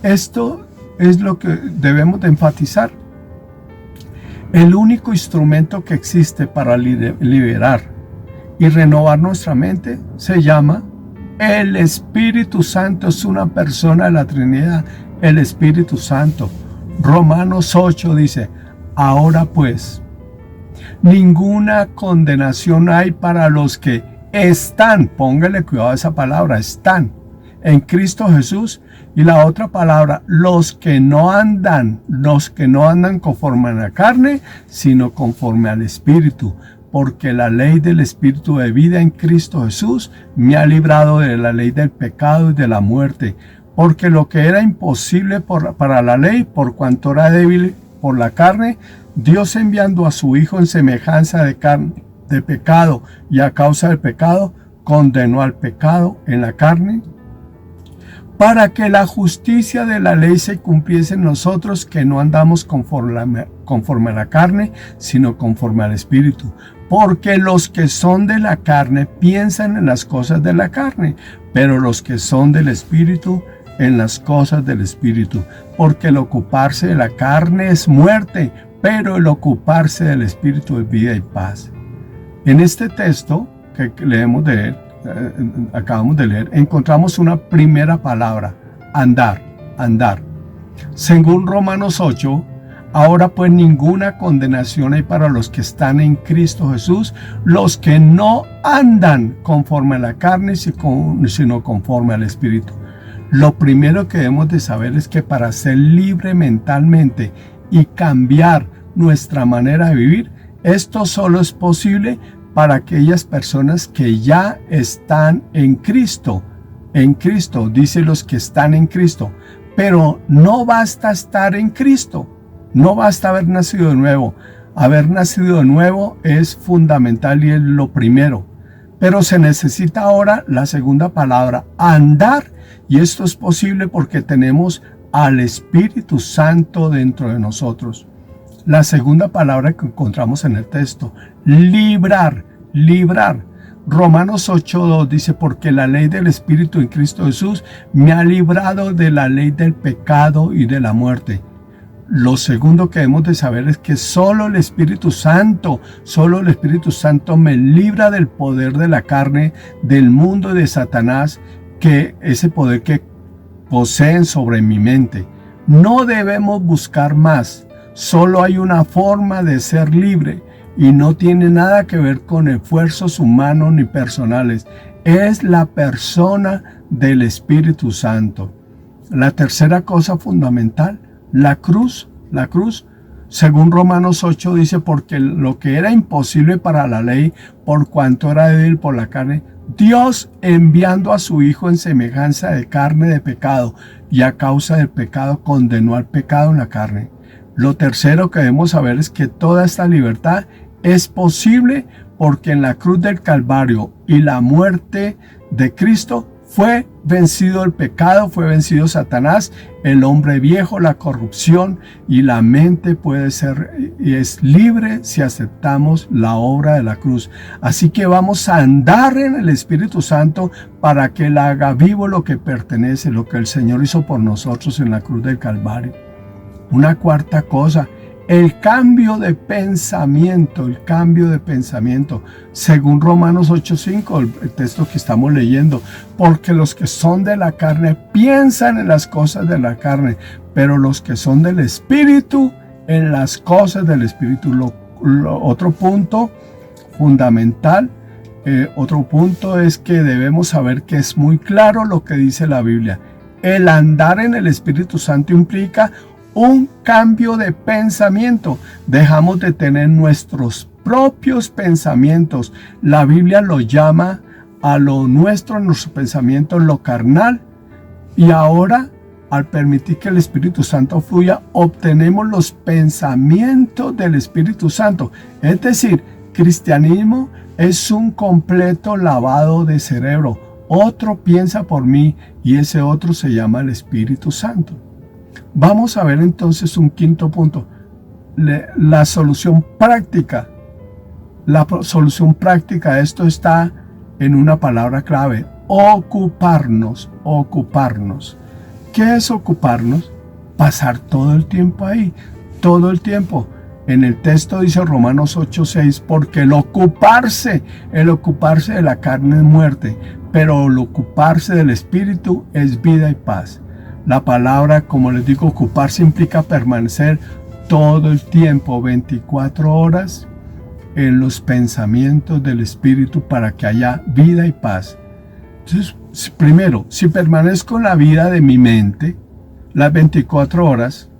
Esto es lo que debemos de enfatizar. El único instrumento que existe para liberar y renovar nuestra mente se llama el Espíritu Santo. Es una persona de la Trinidad, el Espíritu Santo. Romanos 8 dice, ahora pues, ninguna condenación hay para los que están, póngale cuidado a esa palabra, están en Cristo Jesús. Y la otra palabra, los que no andan conforme a la carne, sino conforme al Espíritu, porque la ley del Espíritu de vida en Cristo Jesús me ha librado de la ley del pecado y de la muerte, porque lo que era imposible para la ley, por cuanto era débil por la carne, Dios, enviando a su Hijo en semejanza de pecado, y a causa del pecado condenó al pecado en la carne, para que la justicia de la ley se cumpliese en nosotros, que no andamos conforme a la carne, sino conforme al Espíritu. porque los que son de la carne piensan en las cosas de la carne, pero los que son del Espíritu en las cosas del Espíritu. Porque el ocuparse de la carne es muerte, pero el ocuparse del Espíritu es vida y paz. En este texto que acabamos de leer, encontramos una primera palabra, andar, andar. Según Romanos 8, ahora pues ninguna condenación hay para los que están en Cristo Jesús, los que no andan conforme a la carne, sino conforme al Espíritu. Lo primero que debemos de saber es que para ser libre mentalmente y cambiar nuestra manera de vivir, esto solo es posible para aquellas personas que ya están en Cristo. En Cristo, dice los que están en Cristo. Pero no basta estar en Cristo. No basta haber nacido de nuevo. Haber nacido de nuevo es fundamental y es lo primero. Pero se necesita ahora la segunda palabra, andar. Y esto es posible porque tenemos al Espíritu Santo dentro de nosotros. La segunda palabra que encontramos en el texto, librar, librar. Romanos 8:2 dice, porque la ley del Espíritu en Cristo Jesús me ha librado de la ley del pecado y de la muerte. Lo segundo que debemos de saber es que solo el Espíritu Santo me libra del poder de la carne, del mundo y de Satanás, que ese poder que poseen sobre mi mente. No debemos buscar más. Solo hay una forma de ser libre y no tiene nada que ver con esfuerzos humanos ni personales. Es la persona del Espíritu Santo. La tercera cosa fundamental, la cruz. La cruz, según Romanos 8 dice, porque lo que era imposible para la ley, por cuanto era débil por la carne, Dios enviando a su Hijo en semejanza de carne de pecado, y a causa del pecado condenó al pecado en la carne. Lo tercero que debemos saber es que toda esta libertad es posible porque en la cruz del Calvario y la muerte de Cristo fue vencido el pecado, fue vencido Satanás, el hombre viejo, la corrupción, y la mente puede ser y es libre si aceptamos la obra de la cruz. Así que vamos a andar en el Espíritu Santo para que Él haga vivo lo que pertenece, lo que el Señor hizo por nosotros en la cruz del Calvario. Una cuarta cosa, el cambio de pensamiento, según Romanos 8:5, el texto que estamos leyendo, porque los que son de la carne piensan en las cosas de la carne, pero los que son del Espíritu, en las cosas del Espíritu. Otro punto fundamental, otro punto es que debemos saber que es muy claro lo que dice la Biblia. El andar en el Espíritu Santo implica un cambio de pensamiento. Dejamos de tener nuestros propios pensamientos. La Biblia lo llama a lo nuestro, nuestros pensamientos, lo carnal. Y ahora, al permitir que el Espíritu Santo fluya, obtenemos los pensamientos del Espíritu Santo. Es decir, cristianismo es un completo lavado de cerebro. Otro piensa por mí y ese otro se llama el Espíritu Santo. Vamos a ver entonces un quinto punto, la solución práctica. La solución práctica de esto está en una palabra clave, ocuparnos, ocuparnos. ¿Qué es ocuparnos? Pasar todo el tiempo ahí, todo el tiempo. En el texto dice Romanos 8:6, porque el ocuparse de la carne es muerte, pero el ocuparse del Espíritu es vida y paz. La palabra, como les digo, ocuparse implica permanecer todo el tiempo, 24 horas, en los pensamientos del Espíritu para que haya vida y paz. Entonces, primero, si permanezco en la vida de mi mente, las 24 horas,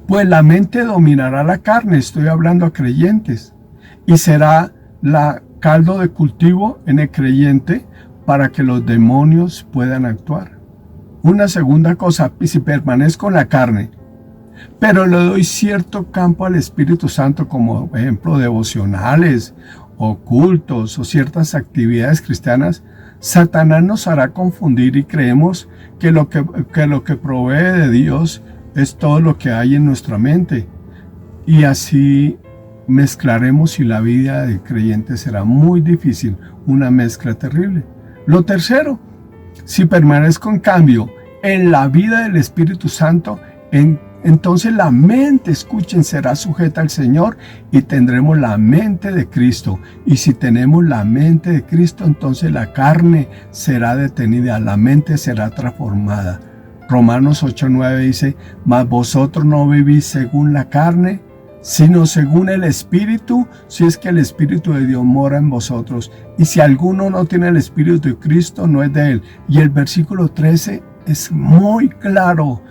pues la mente dominará la carne, estoy hablando a creyentes, y será la caldo de cultivo en el creyente para que los demonios puedan actuar. Una segunda cosa, si permanezco en la carne, pero le doy cierto campo al Espíritu Santo, como ejemplo devocionales o cultos o ciertas actividades cristianas, Satanás nos hará confundir y creemos que lo que provee de Dios es todo lo que hay en nuestra mente. Y así mezclaremos y la vida del creyente será muy difícil, una mezcla terrible. Lo tercero, si permanezco en cambio en la vida del Espíritu Santo, entonces la mente, escuchen, será sujeta al Señor y tendremos la mente de Cristo. Y si tenemos la mente de Cristo, entonces la carne será detenida, la mente será transformada. Romanos 8:9 dice, mas vosotros no vivís según la carne, sino según el Espíritu, si es que el Espíritu de Dios mora en vosotros. Y si alguno no tiene el Espíritu de Cristo, no es de él. Y el versículo 13 es muy claro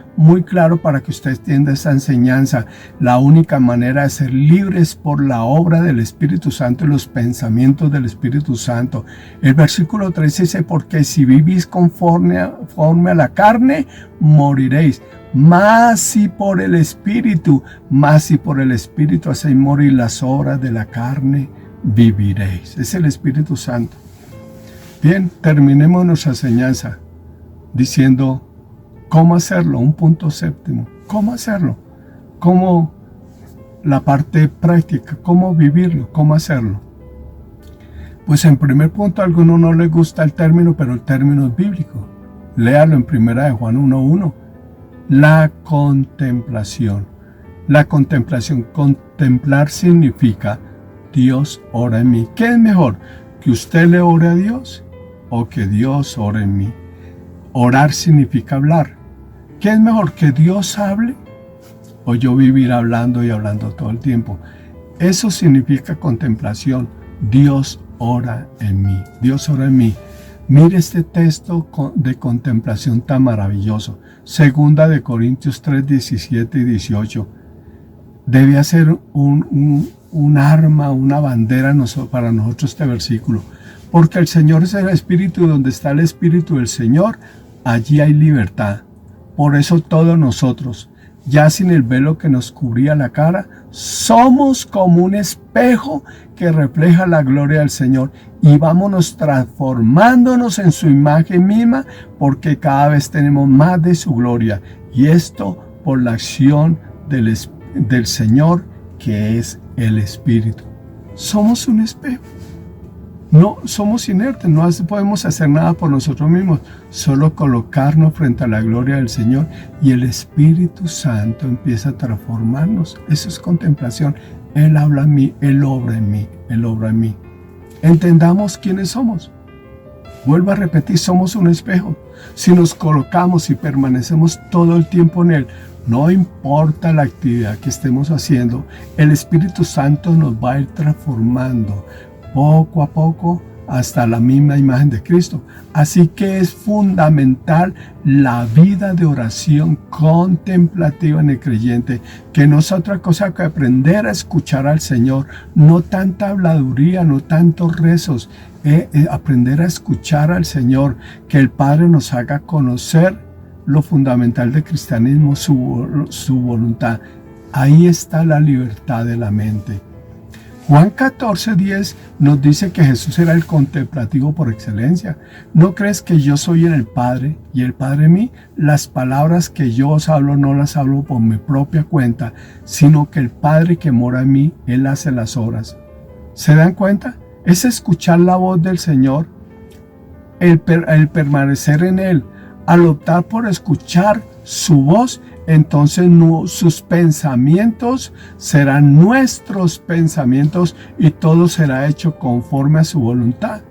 para que usted entienda esta enseñanza. La única manera de ser libres por la obra del Espíritu Santo y los pensamientos del Espíritu Santo. El versículo 13 dice, porque si vivís conforme a la carne, moriréis. Mas si por el Espíritu hacéis morir las obras de la carne, viviréis. Es el Espíritu Santo. Bien, terminemos nuestra enseñanza diciendo cómo hacerlo, un punto séptimo. ¿Cómo hacerlo? ¿Cómo la parte práctica? ¿Cómo vivirlo? ¿Cómo hacerlo? Pues en primer punto a algunos no les gusta el término, pero el término es bíblico. Léalo en 1 Juan 1:1. La contemplación. La contemplación. Contemplar significa Dios ora en mí. ¿Qué es mejor? ¿Que usted le ore a Dios o que Dios ore en mí? Orar significa hablar. ¿Qué es mejor? ¿Que Dios hable o yo vivir hablando y hablando todo el tiempo? Eso significa contemplación. Dios ora en mí. Dios ora en mí. Mire este texto de contemplación tan maravilloso. 2 Corintios 3, 17 y 18. Debe ser un arma, una bandera para nosotros este versículo. Porque el Señor es el Espíritu, y donde está el Espíritu del Señor, allí hay libertad. Por eso todos nosotros, ya sin el velo que nos cubría la cara, somos como un espejo que refleja la gloria del Señor, y vámonos transformándonos en su imagen misma, porque cada vez tenemos más de su gloria, y esto por la acción del Señor, que es el Espíritu. Somos un espejo. No somos inertes, no podemos hacer nada por nosotros mismos, solo colocarnos frente a la gloria del Señor y el Espíritu Santo empieza a transformarnos. Eso es contemplación. Él habla en mí, Él obra en mí, Él obra en mí. Entendamos quiénes somos. Vuelvo a repetir, somos un espejo. Si nos colocamos y permanecemos todo el tiempo en Él, no importa la actividad que estemos haciendo, el Espíritu Santo nos va a ir transformando poco a poco hasta la misma imagen de Cristo. Así que es fundamental la vida de oración contemplativa en el creyente, que no es otra cosa que aprender a escuchar al Señor, no tanta habladuría, no tantos rezos, aprender a escuchar al Señor, que el Padre nos haga conocer lo fundamental del cristianismo, su voluntad. Ahí está la libertad de la mente. Juan 14:10 nos dice que Jesús era el contemplativo por excelencia. ¿No crees que yo soy en el Padre y el Padre en mí? Las palabras que yo os hablo no las hablo por mi propia cuenta, sino que el Padre que mora en mí, Él hace las obras. ¿Se dan cuenta? Es escuchar la voz del Señor, el permanecer en Él. Al optar por escuchar su voz, entonces sus pensamientos serán nuestros pensamientos y todo será hecho conforme a su voluntad.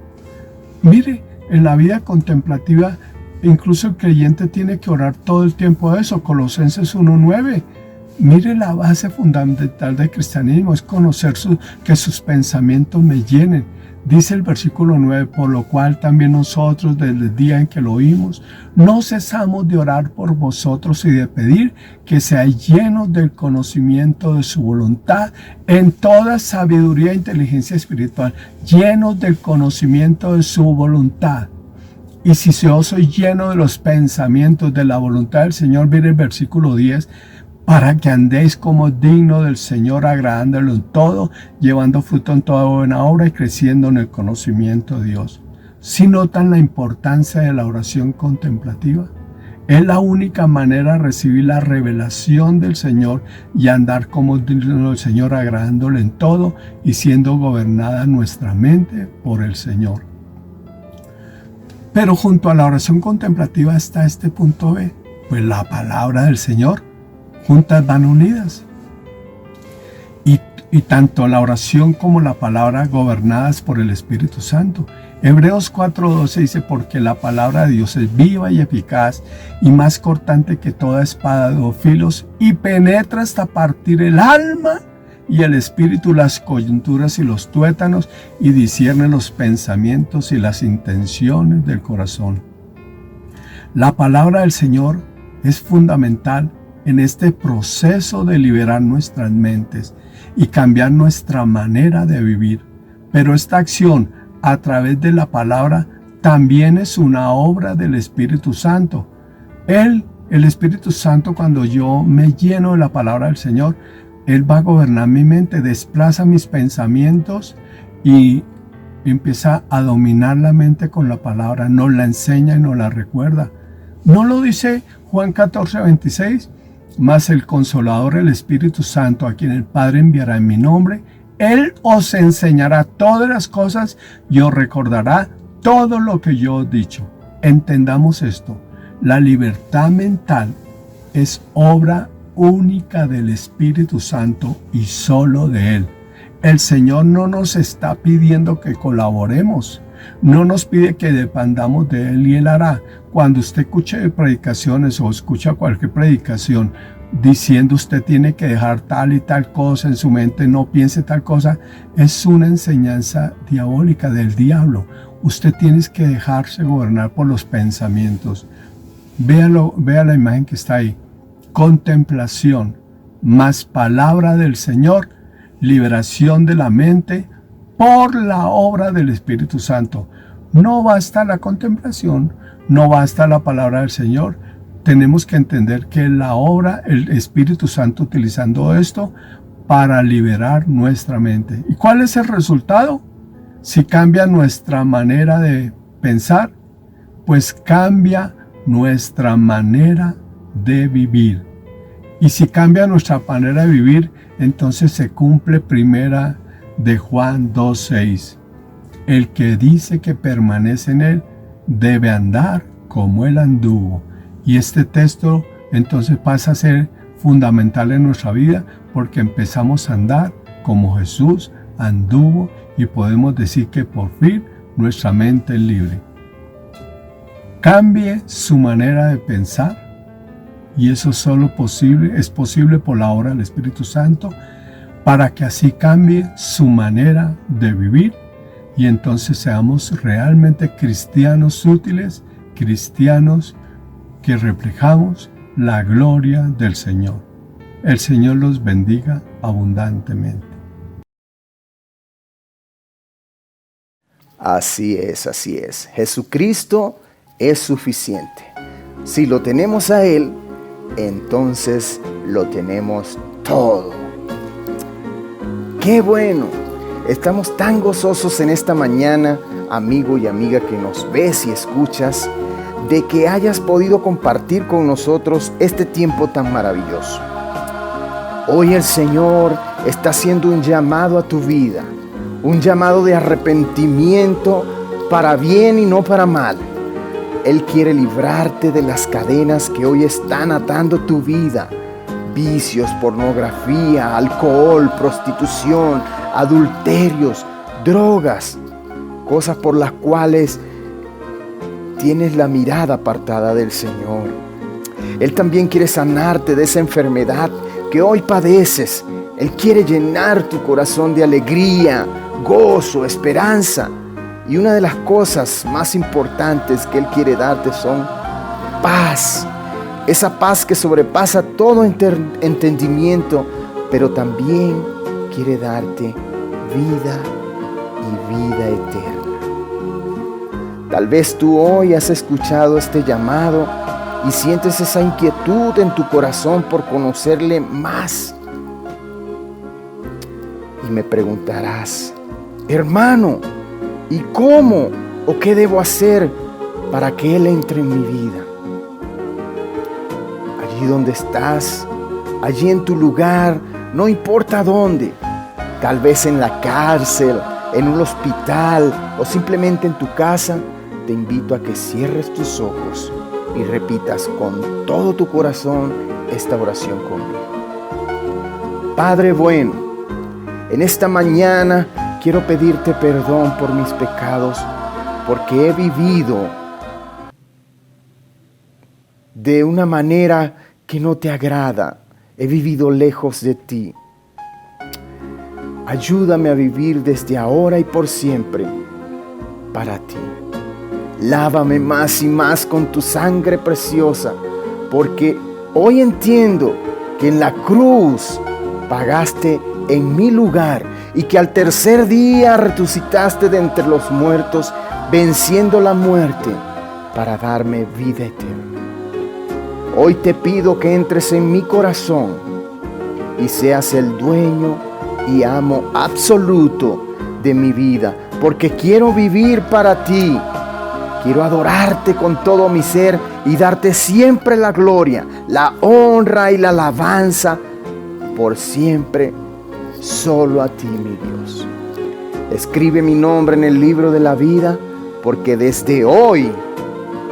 Mire, en la vida contemplativa, incluso el creyente tiene que orar todo el tiempo de eso. Colosenses 1:9. Mire, la base fundamental del cristianismo es conocer que sus pensamientos me llenen. Dice el versículo 9, por lo cual también nosotros desde el día en que lo oímos, no cesamos de orar por vosotros y de pedir que seáis llenos del conocimiento de su voluntad en toda sabiduría e inteligencia espiritual, llenos del conocimiento de su voluntad. Y si yo soy lleno de los pensamientos de la voluntad del Señor, mire el versículo 10, para que andéis como digno del Señor, agradándolo en todo, llevando fruto en toda buena obra y creciendo en el conocimiento de Dios. ¿Sí notan la importancia de la oración contemplativa? Es la única manera de recibir la revelación del Señor y andar como el Señor, agradándole en todo y siendo gobernada nuestra mente por el Señor. Pero junto a la oración contemplativa está este punto B, pues la palabra del Señor juntas van unidas. Y tanto la oración como la palabra gobernadas por el Espíritu Santo. Hebreos 4:12 dice, porque la palabra de Dios es viva y eficaz y más cortante que toda espada de dos filos y penetra hasta partir el alma y el espíritu, las coyunturas y los tuétanos, y discierne los pensamientos y las intenciones del corazón. La palabra del Señor es fundamental en este proceso de liberar nuestras mentes y cambiar nuestra manera de vivir. Pero esta acción a través de la palabra también es una obra del Espíritu Santo. El Espíritu Santo, cuando yo me lleno de la palabra del Señor, Él va a gobernar mi mente, desplaza mis pensamientos y empieza a dominar la mente con la palabra, nos la enseña y nos la recuerda. ¿No lo dice Juan 14:26? Mas el Consolador, el Espíritu Santo, a quien el Padre enviará en mi nombre, Él os enseñará todas las cosas y os recordará todo lo que yo os he dicho. Entendamos esto, la libertad mental es obra única del Espíritu Santo y solo de Él. El Señor no nos está pidiendo que colaboremos, no nos pide que dependamos de Él y Él hará. Cuando usted escuche predicaciones o escucha cualquier predicación diciendo usted tiene que dejar tal y tal cosa en su mente, no piense tal cosa, es una enseñanza diabólica del diablo. Usted tiene que dejarse gobernar por los pensamientos. Vea la imagen que está ahí. Contemplación más palabra del Señor, liberación de la mente por la obra del Espíritu Santo. No basta la contemplación, no basta la palabra del Señor. Tenemos que entender que la obra, el Espíritu Santo utilizando esto para liberar nuestra mente. ¿Y cuál es el resultado? Si cambia nuestra manera de pensar, pues cambia nuestra manera de vivir. Y si cambia nuestra manera de vivir, entonces se cumple primera de Juan 2:6. El que dice que permanece en Él debe andar como Él anduvo. Y este texto entonces pasa a ser fundamental en nuestra vida porque empezamos a andar como Jesús anduvo y podemos decir que por fin nuestra mente es libre. Cambie su manera de pensar y eso es posible por la obra del Espíritu Santo para que así cambie su manera de vivir y entonces seamos realmente cristianos útiles, cristianos que reflejamos la gloria del Señor. El Señor los bendiga abundantemente. Así es. Jesucristo es suficiente. Si lo tenemos a Él, entonces lo tenemos todo. ¡Qué bueno! Estamos tan gozosos en esta mañana, amigo y amiga que nos ves y escuchas, de que hayas podido compartir con nosotros este tiempo tan maravilloso. Hoy el Señor está haciendo un llamado a tu vida, un llamado de arrepentimiento para bien y no para mal. Él quiere librarte de las cadenas que hoy están atando tu vida. Vicios, pornografía, alcohol, prostitución, adulterios, drogas, cosas por las cuales tienes la mirada apartada del Señor. Él también quiere sanarte de esa enfermedad que hoy padeces. Él quiere llenar tu corazón de alegría, gozo, esperanza. Y una de las cosas más importantes que Él quiere darte son paz. Esa paz que sobrepasa todo entendimiento, pero también quiere darte vida y vida eterna. Tal vez tú hoy has escuchado este llamado y sientes esa inquietud en tu corazón por conocerle más. Y me preguntarás, hermano, ¿y cómo o qué debo hacer para que Él entre en mi vida? allí donde estás, allí en tu lugar, no importa dónde, tal vez en la cárcel, en un hospital o simplemente en tu casa, te invito a que cierres tus ojos y repitas con todo tu corazón esta oración conmigo. Padre bueno, en esta mañana quiero pedirte perdón por mis pecados, porque he vivido de una manera que no te agrada. He vivido lejos de ti. Ayúdame a vivir desde ahora y por siempre para ti. Lávame más y más con tu sangre preciosa, porque hoy entiendo que en la cruz pagaste en mi lugar y que al tercer día resucitaste de entre los muertos, venciendo la muerte para darme vida eterna. Hoy te pido que entres en mi corazón y seas el dueño y amo absoluto de mi vida, porque quiero vivir para ti. Quiero adorarte con todo mi ser y darte siempre la gloria, la honra y la alabanza por siempre, solo a ti, mi Dios. Escribe mi nombre en el libro de la vida, porque desde hoy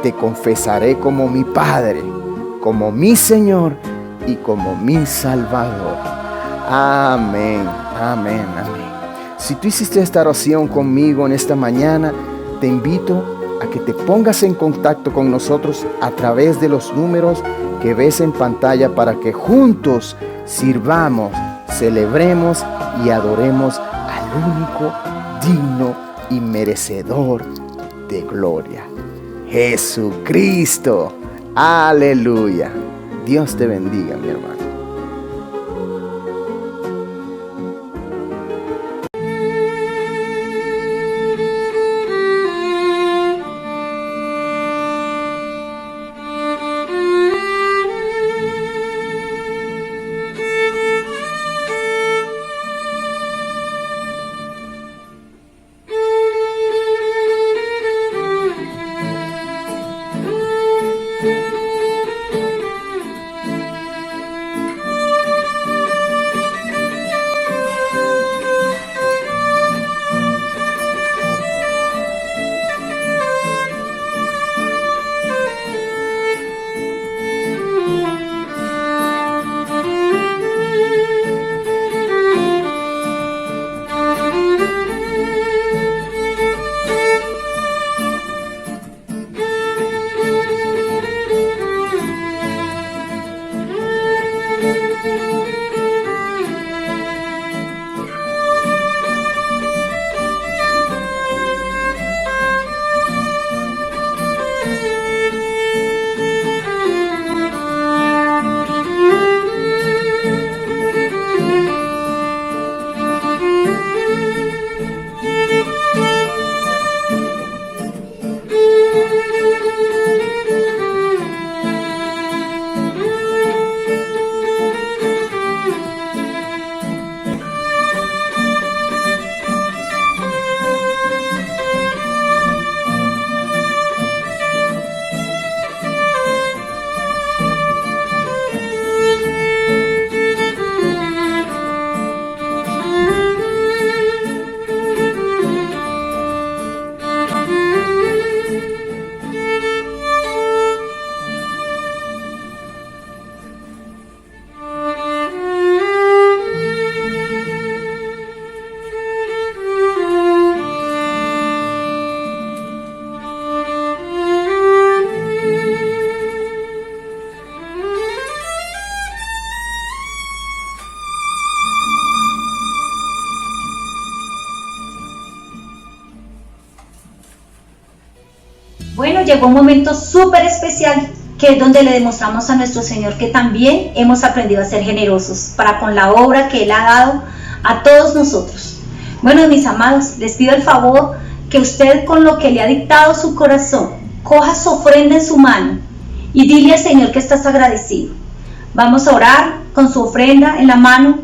te confesaré como mi Padre, como mi Señor y como mi Salvador. Amén, amén, amén. Si tú hiciste esta oración conmigo en esta mañana, te invito a que te pongas en contacto con nosotros a través de los números que ves en pantalla para que juntos sirvamos, celebremos y adoremos al único, digno y merecedor de gloria, Jesucristo. Aleluya. Dios te bendiga, mi hermano. Bueno, llegó un momento súper especial, que es donde le demostramos a nuestro Señor que también hemos aprendido a ser generosos para con la obra que Él ha dado a todos nosotros. Bueno, mis amados, les pido el favor que usted, con lo que le ha dictado su corazón, coja su ofrenda en su mano y dile al Señor que estás agradecido. Vamos a orar con su ofrenda en la mano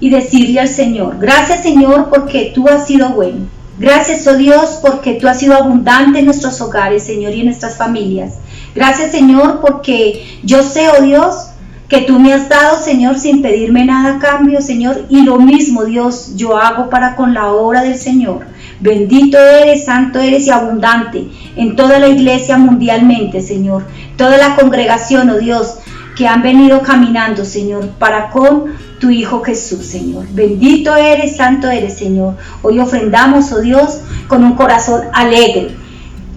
y decirle al Señor: gracias, Señor, porque tú has sido bueno. Gracias, oh Dios, porque tú has sido abundante en nuestros hogares, Señor, y en nuestras familias. Gracias, Señor, porque yo sé, oh Dios, que tú me has dado, Señor, sin pedirme nada a cambio, Señor, y lo mismo, Dios, yo hago para con la obra del Señor. Bendito eres, santo eres y abundante en toda la iglesia mundialmente, Señor. Toda la congregación, oh Dios, que han venido caminando, Señor, para con tu Hijo Jesús, Señor. Bendito eres, santo eres, Señor. Hoy ofrendamos, oh Dios, con un corazón alegre,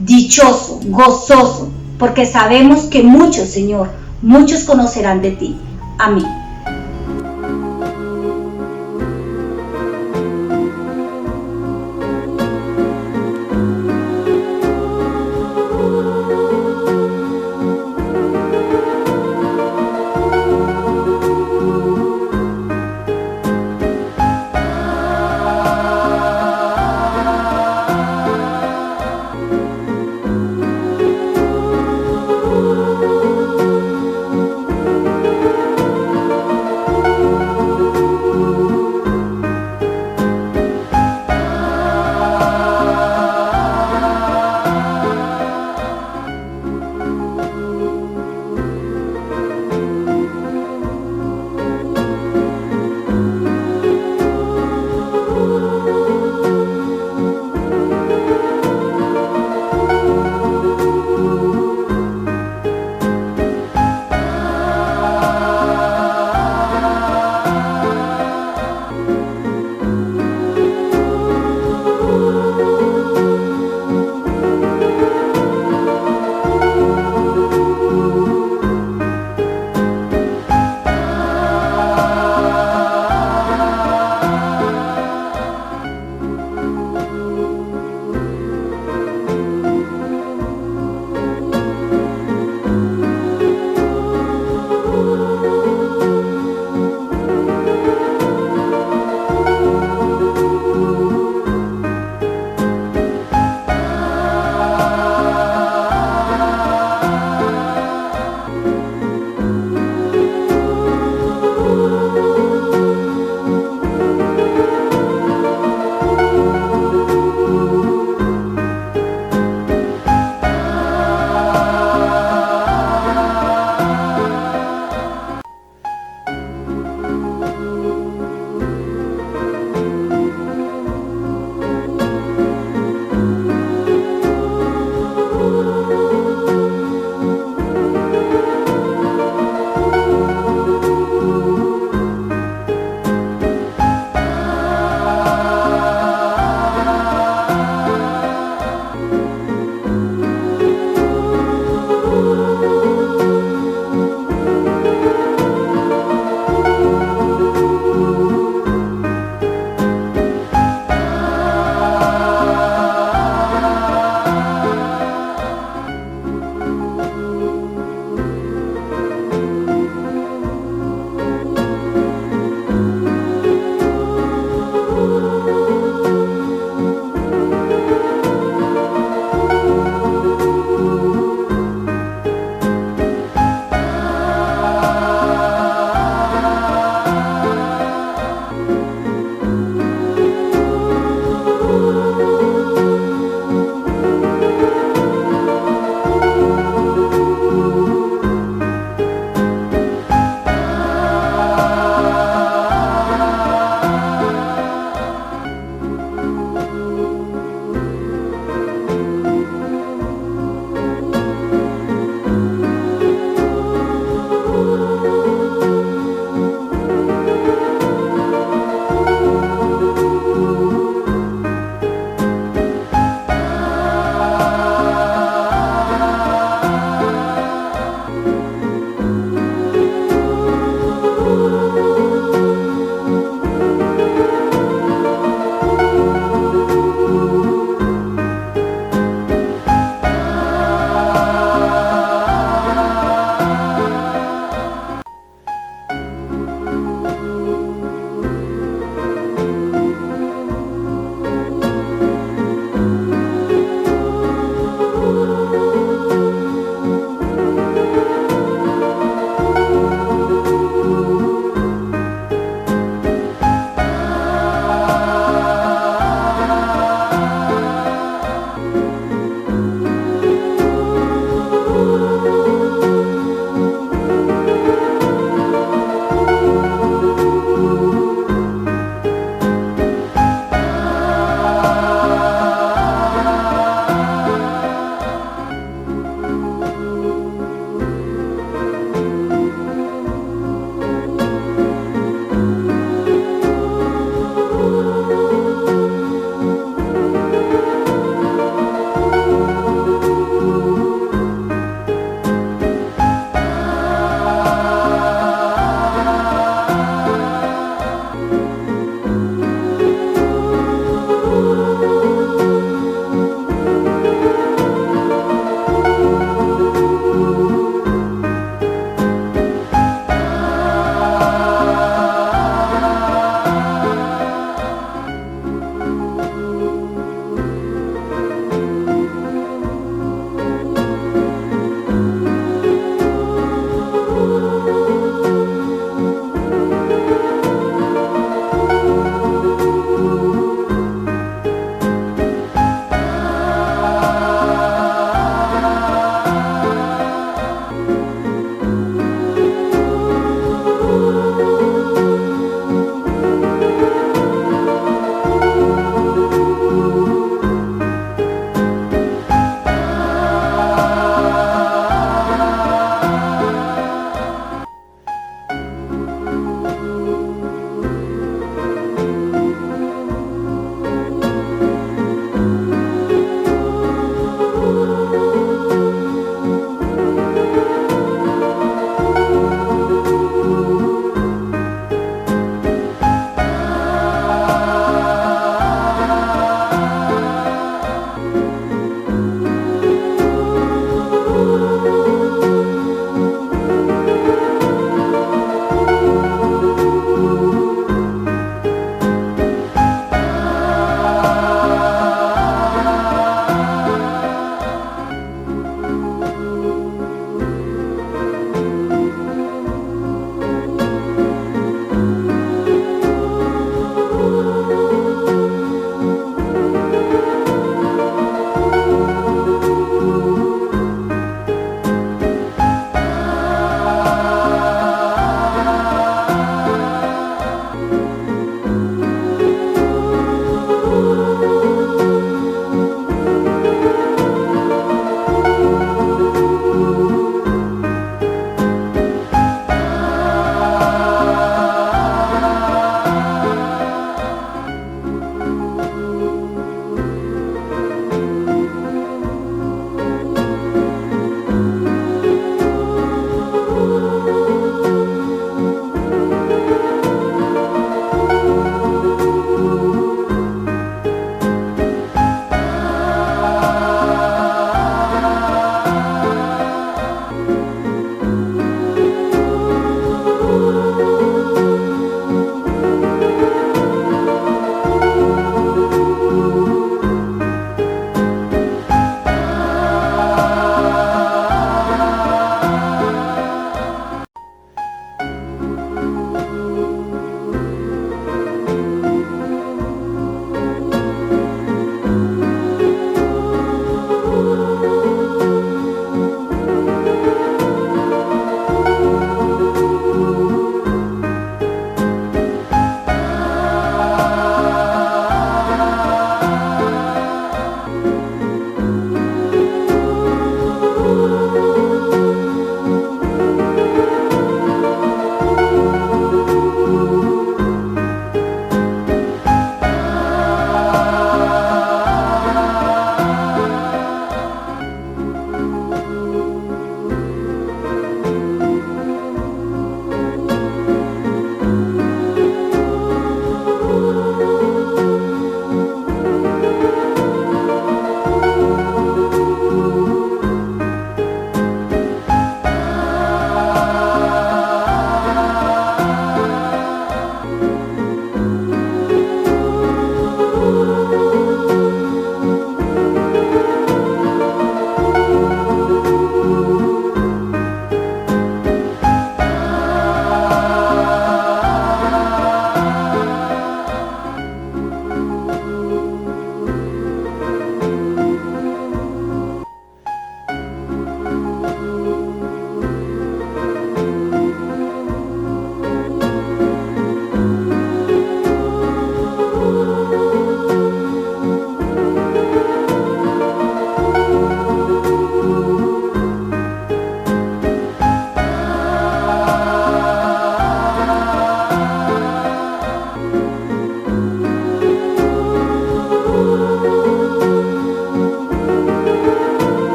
dichoso, gozoso, porque sabemos que muchos, Señor, muchos conocerán de ti. Amén.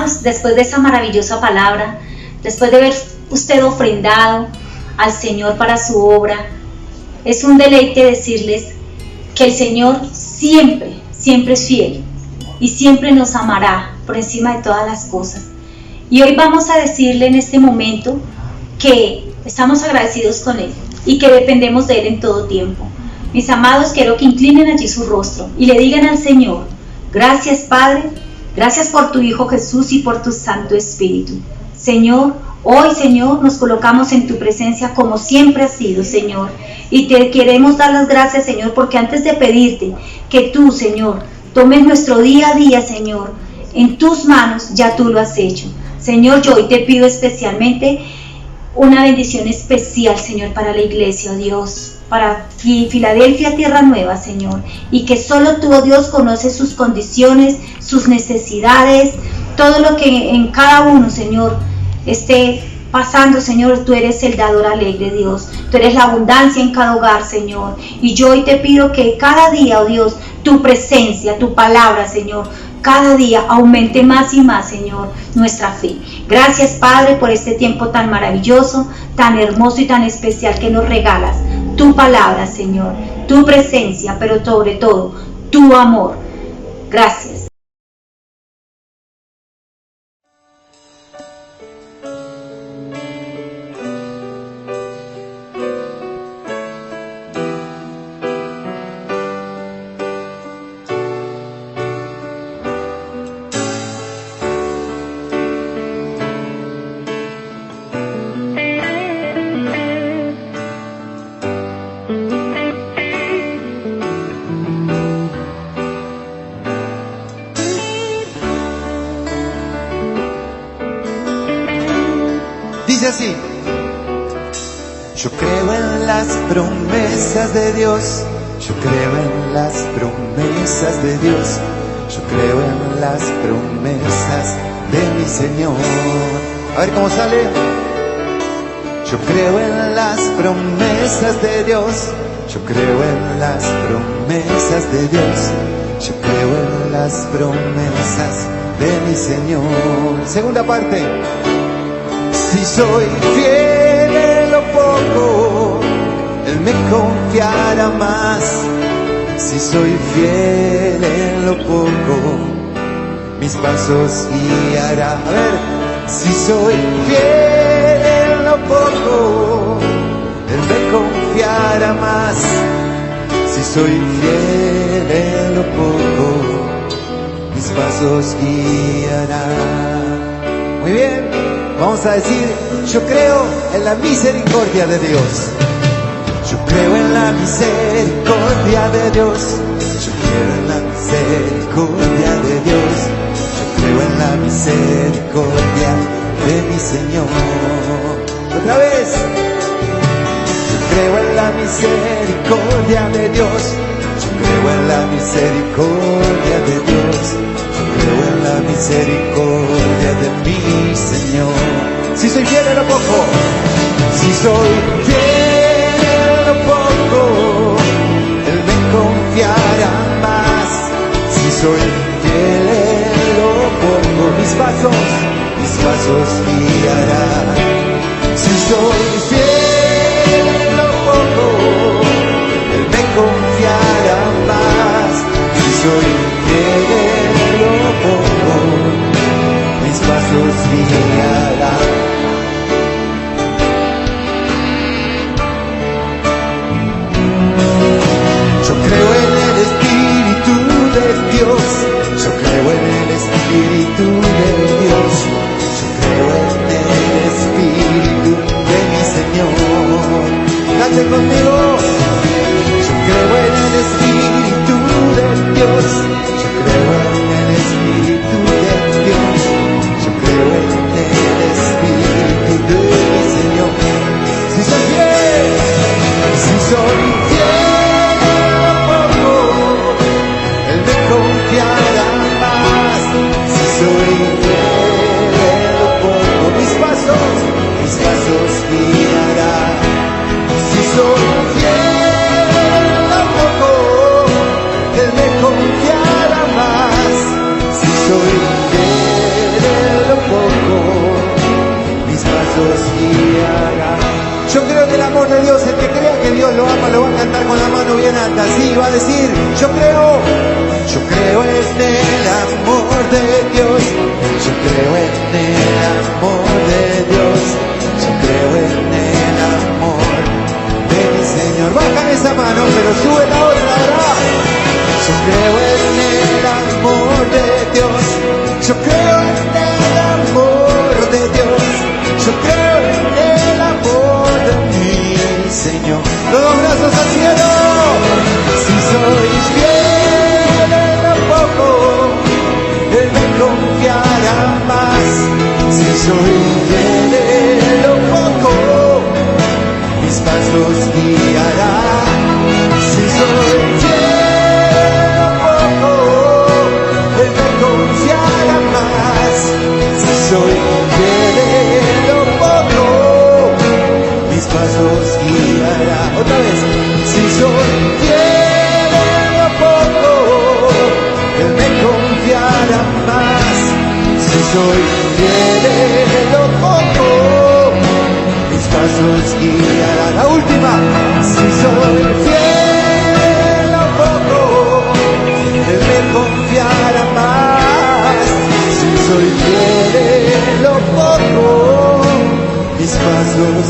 hermanos, después de esa maravillosa palabra, después de haber usted ofrendado al Señor para su obra, es un deleite decirles que el Señor siempre, siempre es fiel y siempre nos amará por encima de todas las cosas. Y hoy vamos a decirle en este momento que estamos agradecidos con Él y que dependemos de Él en todo tiempo. Mis amados, quiero que inclinen allí su rostro y le digan al Señor: gracias, Padre, gracias por tu Hijo Jesús y por tu Santo Espíritu. Señor, hoy, Señor, nos colocamos en tu presencia como siempre has sido, Señor, y te queremos dar las gracias, Señor, porque antes de pedirte que tú, Señor, tomes nuestro día a día, Señor, en tus manos, ya tú lo has hecho. Señor, yo hoy te pido especialmente una bendición especial, Señor, para la iglesia, oh Dios, para Filadelfia, Tierra Nueva, Señor, y que solo tú, oh Dios, conoces sus condiciones, sus necesidades, todo lo que en cada uno, Señor, esté pasando, Señor. Tú eres el dador alegre, Dios. Tú eres la abundancia en cada hogar, Señor. Y yo hoy te pido que cada día, oh Dios, tu presencia, tu palabra, Señor, cada día aumente más y más, Señor, nuestra fe. Gracias, Padre, por este tiempo tan maravilloso, tan hermoso y tan especial que nos regalas. Tu palabra, Señor, tu presencia, pero sobre todo, tu amor. Gracias. Dice así: yo creo en las promesas de Dios, yo creo en las promesas de Dios, yo creo en las promesas de mi Señor. A ver cómo sale. Yo creo en las promesas de Dios, yo creo en las promesas de Dios, yo creo en las promesas de mi Señor. Segunda parte. Si soy fiel en lo poco, Él me confiará más. Si soy fiel en lo poco, mis pasos guiará. A ver, si soy fiel en lo poco, Él me confiará más. Si soy fiel en lo poco, mis pasos guiará. Muy bien. Vamos a decir: yo creo en la misericordia de Dios. Yo creo en la misericordia de Dios. Yo creo en la misericordia de Dios. Yo creo en la misericordia de mi Señor. Otra vez. Yo creo en la misericordia de Dios. Yo creo en la misericordia de Dios. Creo en la misericordia de mi Señor. Si soy fiel en lo poco, si soy fiel en lo poco, Él me confiará más. Si soy fiel en lo poco, mis pasos guiará. Si soy fiel en lo poco, Él me confiará más. Si soy fiel poco, mis pasos guiará. Yo creo en el Espíritu de Dios. Yo creo en el Espíritu de Dios. Yo creo en el Espíritu de mi Señor. que Dios lo ama, lo va a cantar con la mano bien alta. Sí, va a decir, yo creo en el amor de Dios. Yo creo en el amor de Dios. Yo creo en el amor de mi Señor. Baja esa mano, pero sube la otra ahora. Yo creo en el amor de Dios. Yo creo en el amor de Dios. Yo creo en el amor de mi Señor. Los dos brazos al cielo. Si soy fiel en lo poco, Él me confiará más. Si soy fiel en lo poco, mis pasos guiará. Si soy fiel en lo poco, Él me confiará más. Si soy fiel en lo poco, mis pasos guiará. Otra vez. Si soy fiel en lo poco, Él me confiará más. Si soy fiel en lo poco, mis pasos guiará. La última. Si soy fiel en lo poco, Él me confiará más. Si soy fiel en lo poco, mis pasos